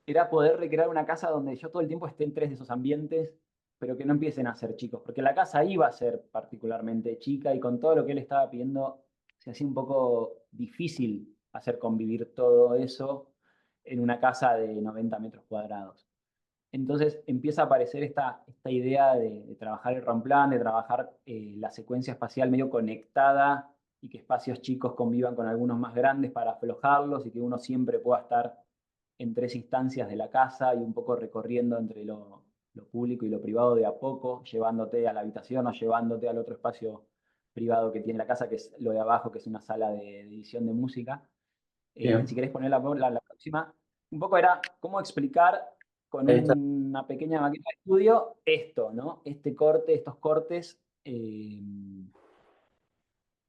era poder recrear una casa donde yo todo el tiempo esté en tres de esos ambientes, pero que no empiecen a ser chicos, porque la casa iba a ser particularmente chica y con todo lo que él estaba pidiendo se hacía un poco difícil hacer convivir todo eso en una casa de 90 metros cuadrados. Entonces empieza a aparecer esta idea de trabajar el round de trabajar la secuencia espacial medio conectada y que espacios chicos convivan con algunos más grandes para aflojarlos y que uno siempre pueda estar en tres instancias de la casa y un poco recorriendo entre lo público y lo privado de a poco, llevándote a la habitación o llevándote al otro espacio privado que tiene la casa, que es lo de abajo, que es una sala de edición de música. Bien. Si querés poner la próxima, un poco era cómo explicar con Ahí está. una pequeña maqueta de estudio esto, ¿no? Este corte, estos cortes, ¿qué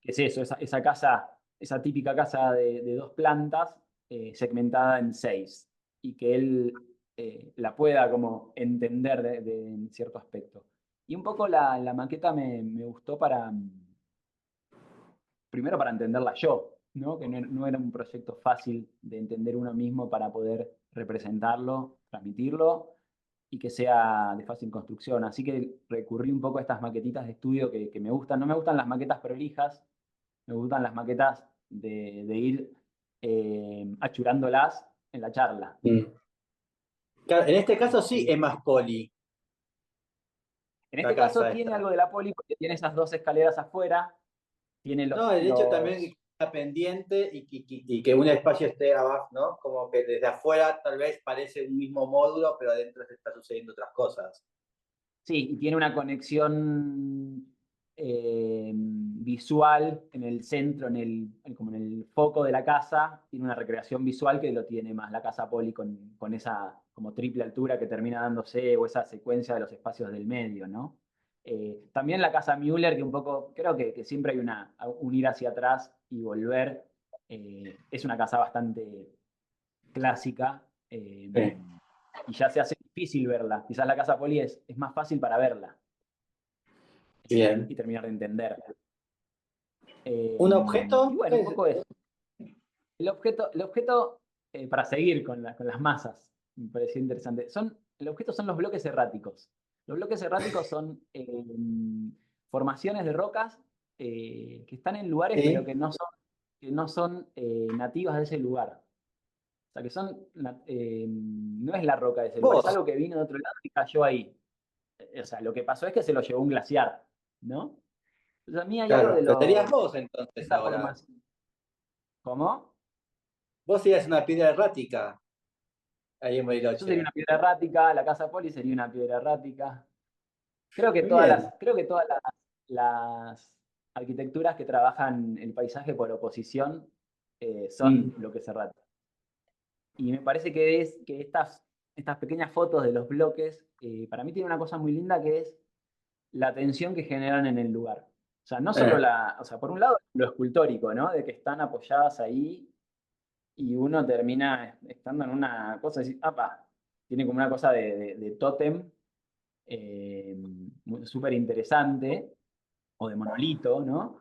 es eso? Esa casa, esa típica casa de 2 plantas segmentada en 6 y que él la pueda como entender en cierto aspecto. Y un poco la maqueta me gustó primero para entenderla yo, ¿no? Que no era un proyecto fácil de entender uno mismo para poder representarlo. transmitirlo y que sea de fácil construcción. Así que recurrí un poco a estas maquetitas de estudio que me gustan. No me gustan las maquetas prolijas, me gustan las maquetas de ir achurándolas en la charla. Claro, en este caso sí es más poli En la este caso casa tiene esta. algo de la poli porque tiene esas dos escaleras afuera, tiene No, el hecho también que está pendiente y que un espacio esté abajo, ¿no? Como que desde afuera tal vez parece un mismo módulo, pero adentro se está sucediendo otras cosas. Sí, y tiene una conexión visual en el centro, como en el foco de la casa, tiene una recreación visual que lo tiene más la casa Poli con esa como triple altura que termina dándose, o esa secuencia de los espacios del medio, ¿no? También la casa Müller, que un poco, creo que siempre hay un ir hacia atrás y volver. Es una casa bastante clásica. Sí. Y ya se hace difícil verla. Quizás la casa Poli es más fácil para verla Bien. y terminar de entender. ¿Un Y objeto? bueno, un poco eso. El objeto para seguir con las masas, me pareció interesante. El objeto son los bloques erráticos. Los bloques erráticos son formaciones de rocas que están en lugares, pero Sí. que no son nativas de ese lugar. O sea, no es la roca de ese lugar, es Vos. algo que vino de otro lado y cayó ahí. O sea, lo que pasó es que se lo llevó un glaciar, ¿no? Entonces, a mí hay algo Claro, de pero serías vos entonces esta ahora. formación. ¿Cómo? Vos serías una piedra errática ahí en Yo sería Bariloche. una piedra errática, la casa Poli sería una piedra errática. Creo que Muy todas bien. las, creo que todas las arquitecturas que trabajan el paisaje por oposición son Mm. bloques erráticos. Y me parece que estas pequeñas fotos de los bloques, para mí tienen una cosa muy linda que es la tensión que generan en el lugar. O sea, no solo Eh, o sea, por un lado lo escultórico, ¿no? De que están apoyadas ahí y uno termina estando en una cosa, de decir, apa, tiene como una cosa de tótem súper interesante, o de monolito, ¿no?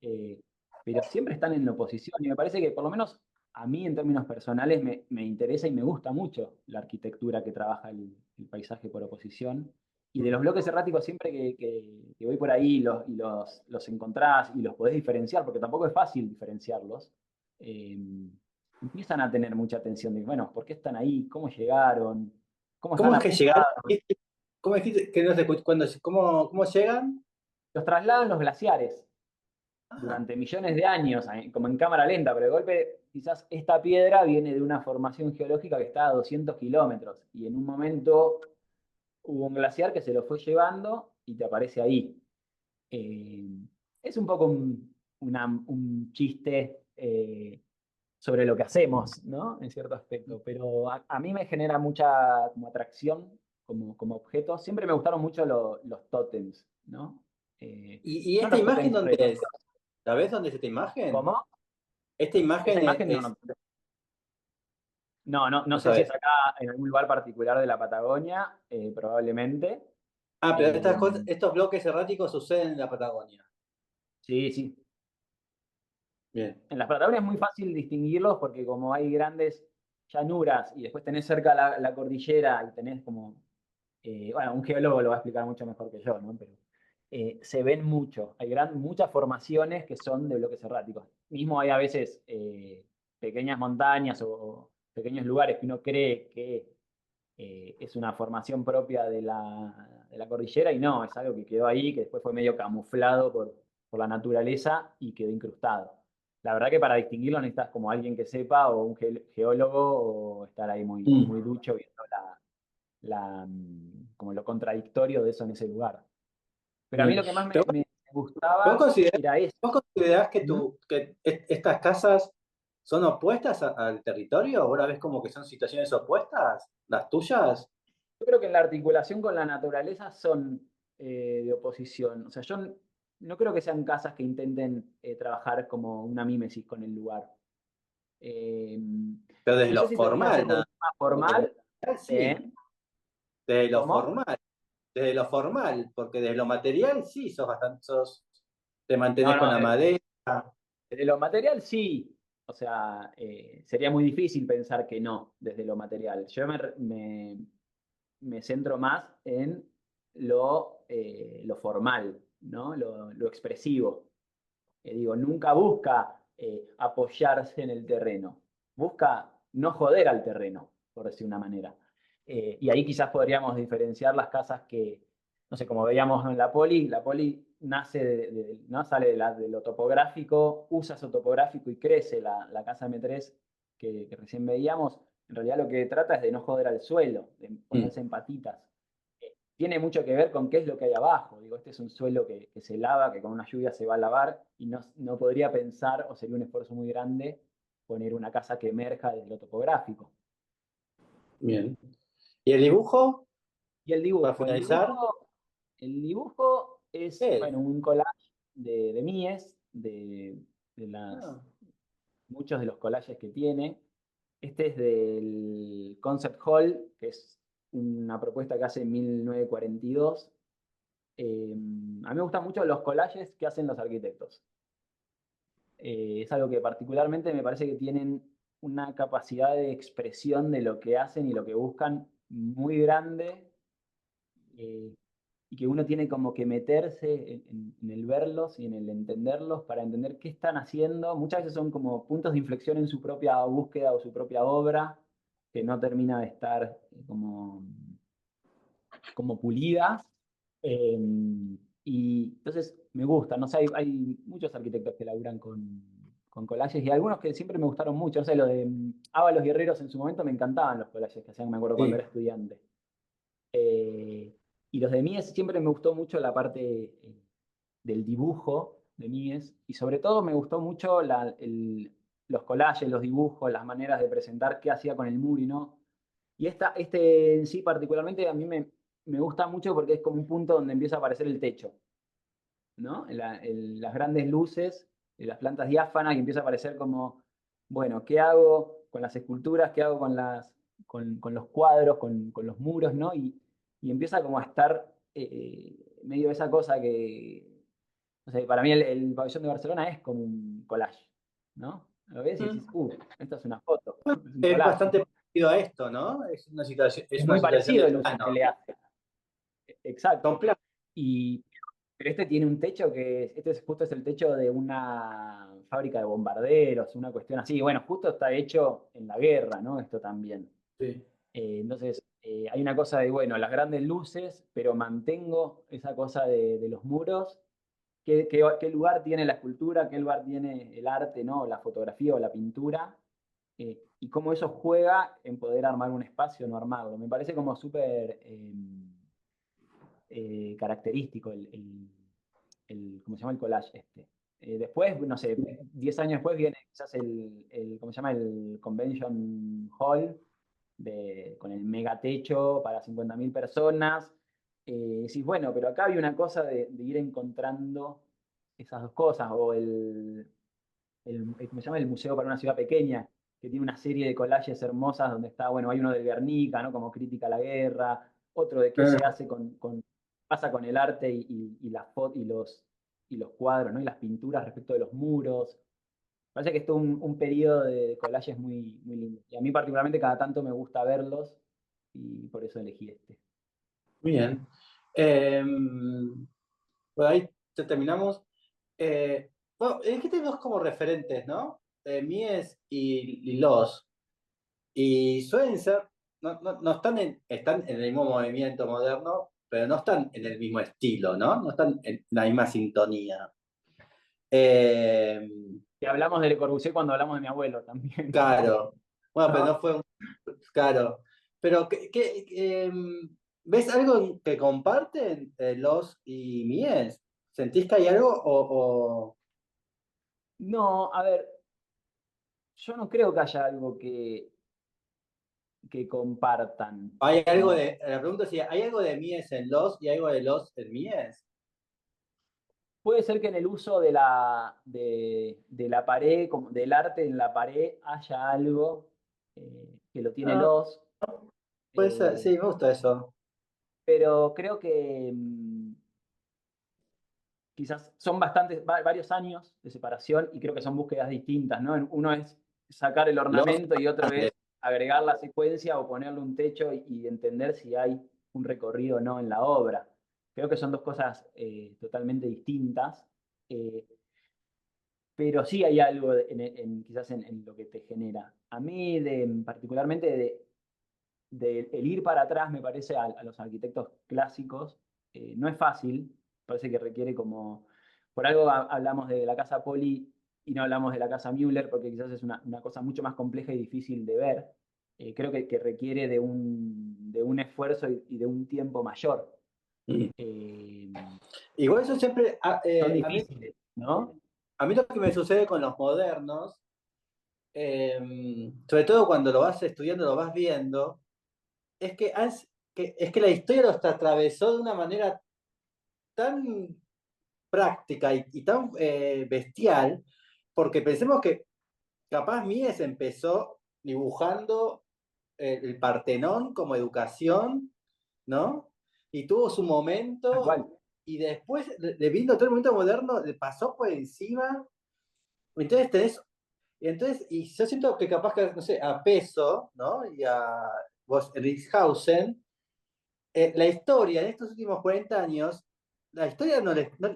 Eh, pero siempre están en oposición y me parece que por lo menos a mí en términos personales me interesa y me gusta mucho la arquitectura que trabaja el paisaje por oposición. Y de los bloques erráticos, siempre que voy por ahí los encontrás y los podés diferenciar, porque tampoco es fácil diferenciarlos, eh, empiezan a tener mucha atención de, bueno, ¿por qué están ahí? ¿Cómo llegaron? ¿Cómo ¿Cómo están es que llegaron? apoyados? ¿Cómo dijiste que no se escucha? ¿Cómo llegan? Los trasladan los glaciares Ah, durante millones de años, como en cámara lenta, pero de golpe quizás esta piedra viene de una formación geológica que está a 200 kilómetros y en un momento hubo un glaciar que se lo fue llevando y te aparece ahí. Eh, es un poco un chiste sobre lo que hacemos, ¿no? En cierto aspecto, pero a mí me genera mucha como atracción como objeto. Siempre me gustaron mucho los tótems, ¿no? Eh, ¿y no esta los imagen tótems dónde es? religiosos. ¿Sabés dónde es esta imagen? ¿Cómo? Esta Esa imagen imagen no, es, no no sé si sabés. es acá en algún lugar particular de la Patagonia, probablemente. Ah, pero Eh, estos bloques erráticos suceden en la Patagonia. sí, sí. Bien. En las Patagonias es muy fácil distinguirlos porque como hay grandes llanuras y después tenés cerca la cordillera y tenés como, bueno, un geólogo lo va a explicar mucho mejor que yo, ¿no? Pero se ven mucho, hay muchas formaciones que son de bloques erráticos. Mismo hay a veces pequeñas montañas o pequeños lugares que uno cree que es una formación propia de la cordillera y no, es algo que quedó ahí, que después fue medio camuflado por la naturaleza y quedó incrustado. La verdad que para distinguirlo necesitas como alguien que sepa o un geólogo o estar ahí muy, Mm. muy ducho viendo como lo contradictorio de eso en ese lugar. Pero a mí Bien. lo que más Pero me vos gustaba considerás, era eso. vos considerás ¿Mm? que estas casas son opuestas al territorio? ¿Vos la ves como que son situaciones opuestas? ¿Las tuyas? Yo creo que en la articulación con la naturaleza son de oposición. O sea, yo no creo que sean casas que intenten trabajar como una mímesis con el lugar. Eh, Pero desde no sé lo si termina formal, siendo un nada. tema Porque lo formal. material ¿Eh? sí. Desde lo ¿Cómo? formal. Desde lo formal. Porque desde lo material sí te No, mantenés con no, la madera. de lo material sí. O sea, sería muy difícil pensar que no desde lo material. Yo me centro más en lo formal, ¿no? Lo expresivo. Digo, nunca busca apoyarse en el terreno, busca no joder al terreno, por decir una manera. Y ahí quizás podríamos diferenciar las casas que, no sé, como veíamos en la poli nace ¿no? Sale de lo topográfico, usa su topográfico y crece la casa M3 que recién veíamos. En realidad lo que trata es de no joder al suelo, de Mm, ponerse en patitas. Tiene mucho que ver con qué es lo que hay abajo. Digo, este es un suelo que se lava, que con una lluvia se va a lavar, y no podría pensar, o sería un esfuerzo muy grande, poner una casa que emerja desde lo topográfico. bien. ¿Y el dibujo, Y el para dibujo, finalizar? el dibujo es, ¿Qué es? bueno, un collage de Mies, de Ah, muchos de los collages que tiene. Este es del Concept Hall, que es una propuesta que hace en 1942. A mí me gustan mucho los collages que hacen los arquitectos. Es algo que particularmente me parece que tienen una capacidad de expresión de lo que hacen y lo que buscan muy grande, eh, y que uno tiene como que meterse en el verlos y en el entenderlos para entender qué están haciendo. Muchas veces son como puntos de inflexión en su propia búsqueda o su propia obra, que no termina de estar como pulidas. eh, y entonces me gusta, no sé, hay muchos arquitectos que laburan con collages y algunos que siempre me gustaron mucho. No sé, lo de Ábalos Guerreros en su momento me encantaban los collages que hacían, me acuerdo cuando sí. era estudiante. Y los de Mies siempre me gustó mucho la parte del dibujo de Mies y sobre todo me gustó mucho los collages, los dibujos, las maneras de presentar qué hacía con el Muri, ¿no? Y este en sí particularmente a mí me gusta mucho porque es como un punto donde empieza a aparecer el techo, ¿no? Las grandes luces, las plantas diáfanas y empieza a aparecer como, bueno, ¿qué hago con las esculturas? ¿Qué hago con los cuadros, con los muros, ¿no? Y empieza como a estar medio de esa cosa que, no sé, para mí el pabellón de Barcelona es como un collage, ¿no? Lo ves y decís, Mm. esta es una foto, es un Es collage. bastante parecido a esto, ¿no? Es Es una muy situación parecido de el uso que plano. le hace. Son Exacto. planos. Y, pero este tiene un techo este justo es el techo de una fábrica de bombarderos, una cuestión así. Bueno, justo está hecho en la guerra, ¿no? Esto también. Sí. Entonces, hay una cosa de, bueno, las grandes luces, pero mantengo esa cosa de los muros. ¿Qué lugar tiene la escultura? ¿Qué lugar tiene el arte, ¿no? La fotografía o la pintura? Y cómo eso juega en poder armar un espacio o no armarlo. Me parece como súper característico ¿cómo se llama? El collage este. Después, no sé, 10 años después viene quizás ¿cómo se llama? El Convention Hall con el megatecho para 50.000 personas. Decís, bueno, pero acá había una cosa de ir encontrando esas dos cosas, o ¿cómo se llama? El Museo para una ciudad pequeña, que tiene una serie de collages hermosas donde está, bueno, hay uno del Guernica, ¿no? Como crítica a la guerra, otro de qué se Claro. hace pasa con el arte y los cuadros, ¿no? Y las pinturas respecto de los muros. Parece que es todo un periodo de collages muy, muy lindo. Y a mí particularmente cada tanto me gusta verlos y por eso elegí este. Bien. Bueno, ahí ya terminamos. Bueno, dijiste dos como referentes, ¿no? Mies y Los. Y suelen ser, no están están en el mismo movimiento moderno, pero no están en el mismo estilo, ¿no? No están en la misma sintonía. Eh, Y hablamos de Le Corbusier cuando hablamos de mi abuelo también. claro. Bueno, pero ¿No? no fue claro. Pero, ¿ves algo que comparten Los y Mies? ¿Sentís que hay algo No, a ver, yo no creo que haya algo que compartan. hay algo Como, de, la pregunta es si hay algo de Mies en Los y algo de Los en Mies? puede ser que en el uso de la pared, como del arte en la pared, haya algo que lo tiene Ah, los, puede ser, eh, sí, me gusta eso. pero creo quizás son varios años de separación y creo que son búsquedas distintas, ¿no? Uno es sacar el Los ornamento y otro es agregar la secuencia o ponerle un techo y entender si hay un recorrido o no en la obra. Creo que son dos cosas totalmente distintas, eh, pero sí hay algo quizás en lo que te genera. A mí, particularmente, el ir para atrás, me parece, a los arquitectos clásicos, no es fácil, parece que requiere como, por algo hablamos de la casa Poli y no hablamos de la casa Müller, porque quizás es una cosa mucho más compleja y difícil de ver. Creo que requiere de un esfuerzo y de un tiempo mayor. Mm. Eh, Igual eso siempre, Son difíciles, ¿no? a mí lo que me sucede con los modernos, sobre todo cuando lo vas estudiando, lo vas viendo, es que la historia los atravesó de una manera tan práctica y tan bestial, porque pensemos que capaz Mies empezó dibujando el Partenón como educación, ¿no? Y tuvo su Tal momento, cual. y después, viendo todo el momento moderno, le pasó por encima. Entonces y yo siento que capaz que, no sé, a Peso, ¿no? Y a vos, Rixhausen, la historia en estos últimos 40 años, la historia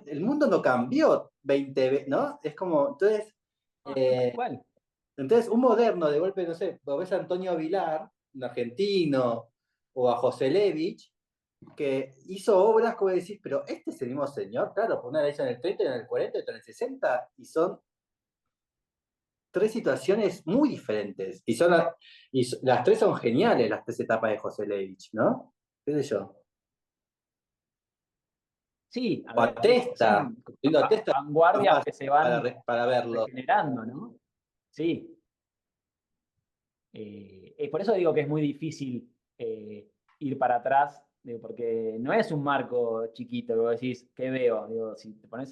el mundo no cambió 20 veces, ¿no? Es como, No, no, tal eh, cual. entonces un moderno de golpe, no sé, lo ves a Antonio Vilar, un argentino, o a José Levich, que hizo obras como decís, pero este es el mismo señor, claro, por una la hizo en el 30, en el 40, otra en el 60, y son tres situaciones muy diferentes. Las tres son geniales, las tres etapas de José Levich, ¿no? ¿Qué sé yo? Sí, a O a ver, Testa, son lindo a Testa vanguardias que se van para verlo. regenerando, ¿no? Sí. Por eso digo que es muy difícil ir para atrás, digo, porque no es un marco chiquito, que vos decís, ¿qué veo? Digo, si te pones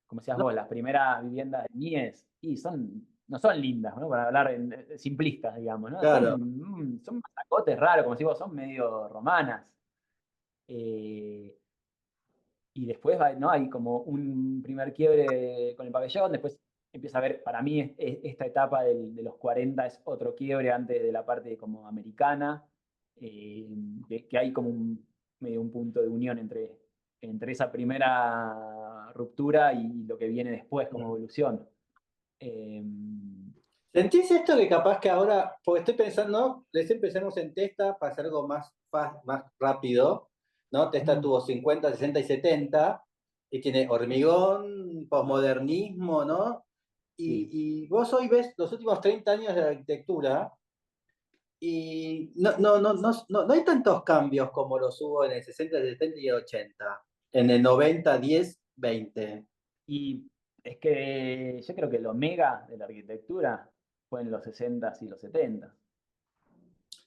como decías No, vos, las primeras viviendas de Mies, y no son lindas, ¿no? Para hablar simplistas, digamos, ¿no? claro. Son masacotes raros, como si vos, son medio romanas. Eh, y después ¿no? Hay como un primer quiebre con el pabellón, después empieza a ver, para mí esta etapa de los 40 es otro quiebre antes de la parte como americana, que hay como medio un punto de unión entre esa primera ruptura y lo que viene después como evolución. Eh, ¿Sentís esto que capaz que ahora, porque estoy pensando, recién empecemos en Testa para hacer algo más rápido, ¿no? Testa mm, tuvo 50, 60 y 70, y tiene hormigón, posmodernismo, ¿no? sí. Y vos hoy ves los últimos 30 años de la arquitectura, y no hay tantos cambios como los hubo en el 60, el 70 y el 80, en el 90, 10, 20. Y es que yo creo que lo mega de la arquitectura fue en los 60s y los 70s,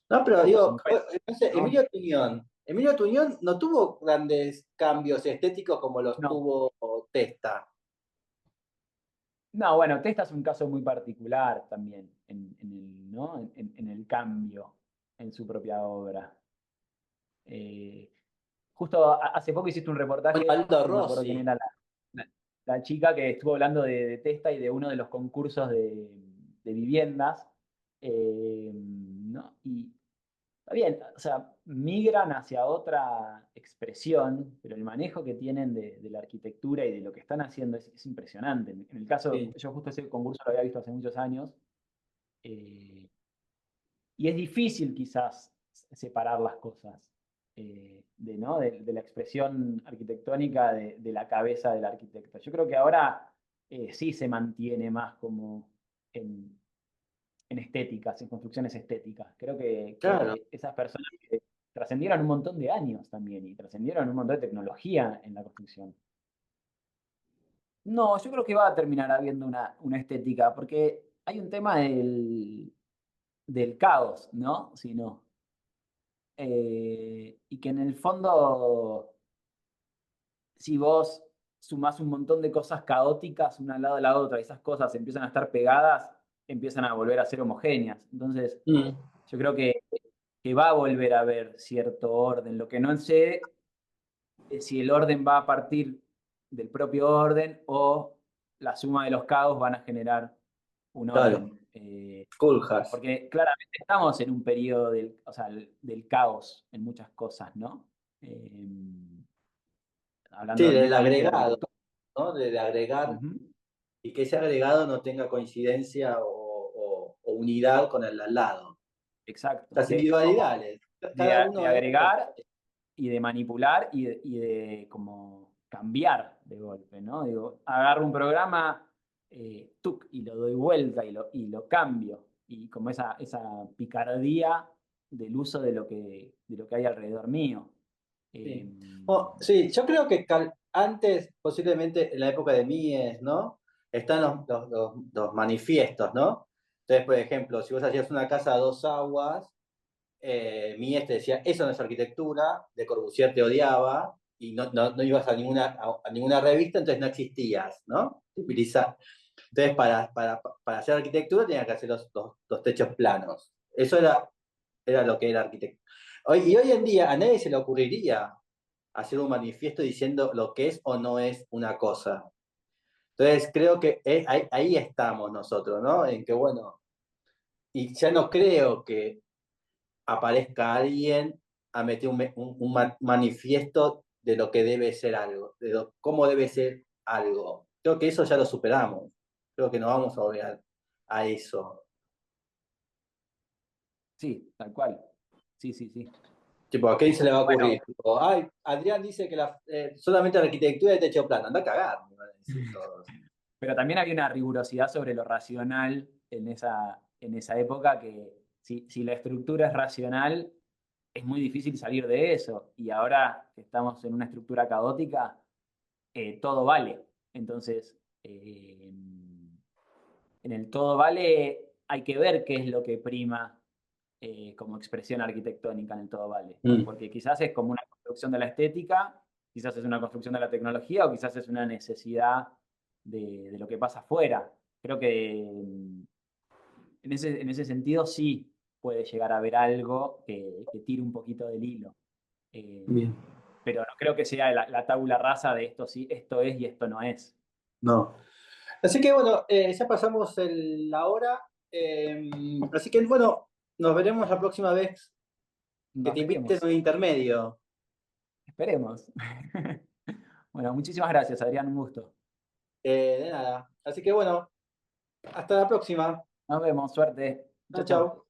No, pero o digo, 50, no sé, ¿no? Emilio Tuñón no tuvo grandes cambios estéticos como los No, tuvo Testa. no, bueno, Testa es un caso muy particular también ¿no? En el cambio en su propia obra. Eh, Justo hace poco hiciste un Bueno, reportaje, Aldo no me acuerdo quién Rossi. era la- la chica que estuvo hablando de Testa y de uno de los concursos de viviendas, ¿no? Y está bien, o sea, migran hacia otra expresión, pero el manejo que tienen de la arquitectura y de lo que están haciendo es impresionante. En el caso, Sí, yo justo ese concurso lo había visto hace muchos años, eh, y es difícil quizás separar las cosas, ¿no? de la expresión arquitectónica de la cabeza del arquitecto. Yo creo que ahora sí se mantiene más como en, en estéticas, en construcciones estéticas. Creo claro. que esas personas que trascendieron un montón de años también y trascendieron un montón de tecnología en la construcción. No, yo creo que va a terminar habiendo una estética, porque hay un tema del caos, ¿no? Si no. Y que en el fondo, si vos sumás un montón de cosas caóticas una al lado de la otra y esas cosas empiezan a estar pegadas, empiezan a volver a ser homogéneas. Entonces, Mm. yo creo que va a volver a haber cierto orden. Lo que no sé es si el orden va a partir del propio orden o la suma de los caos van a generar un Claro, orden. Koolhaas. Porque claramente estamos en un periodo o sea, del caos en muchas cosas, ¿no? Sí, Hablando del netamente de agregado, arquitectura. ¿no? De agregar Ujú. y que ese agregado no tenga coincidencia o unidad con el de al lado. Exacto. Las individualidades, cada De uno es agregar y de manipular y de como cambiar de golpe, ¿no? Digo, agarro un programa, tuc, y lo doy vuelta y lo cambio. Y como esa picardía del uso de lo que hay alrededor mío. Eh, sí. Oh, sí, yo creo que antes, posiblemente en la época de Mies, ¿no? Están los manifiestos, ¿no? Entonces, por ejemplo, si vos hacías una casa a dos aguas, Mies te decía, eso no es arquitectura, Le Corbusier te odiaba y no ibas a ninguna revista, entonces no existías, ¿no? Entonces, para hacer arquitectura tenías que hacer los techos planos. Eso era lo que era arquitectura. Y hoy en día a nadie se le ocurriría hacer un manifiesto diciendo lo que es o no es una cosa. Entonces creo que ahí estamos nosotros, ¿no? En que, bueno, y ya no creo que aparezca alguien a meter un manifiesto de lo que debe ser algo, cómo debe ser algo. Creo que eso ya lo superamos. Creo que no vamos a volver a eso. sí, tal cual. Sí, sí, sí. Tipo, ¿a quién se le va a ocurrir? Bueno, Tipo, ay, Adrián dice que solamente la arquitectura de techo plano. Anda a cagar, me van a decir todos. pero también había una rigurosidad sobre lo racional en esa época que si la estructura es racional, es muy difícil salir de eso. Y ahora que estamos en una estructura caótica, todo vale. Entonces, en el todo vale hay que ver qué es lo que prima como expresión arquitectónica en el todo vale. Mm, Porque quizás es como una construcción de la estética, quizás es una construcción de la tecnología o quizás es una necesidad de lo que pasa afuera. Creo que en ese sentido sí puede llegar a haber algo que tire un poquito del hilo. Eh, bien. pero no creo que sea la tabula rasa de esto sí, esto es y esto no es. No. Así que bueno, ya pasamos la hora. Así que bueno, nos veremos la próxima vez que Nos te inviten a veremos. un intermedio. Esperemos. Bueno, muchísimas gracias, Adrián, un gusto. De nada. Así que bueno, hasta la próxima. Nos vemos, suerte. Chao, Chau, chau. chao.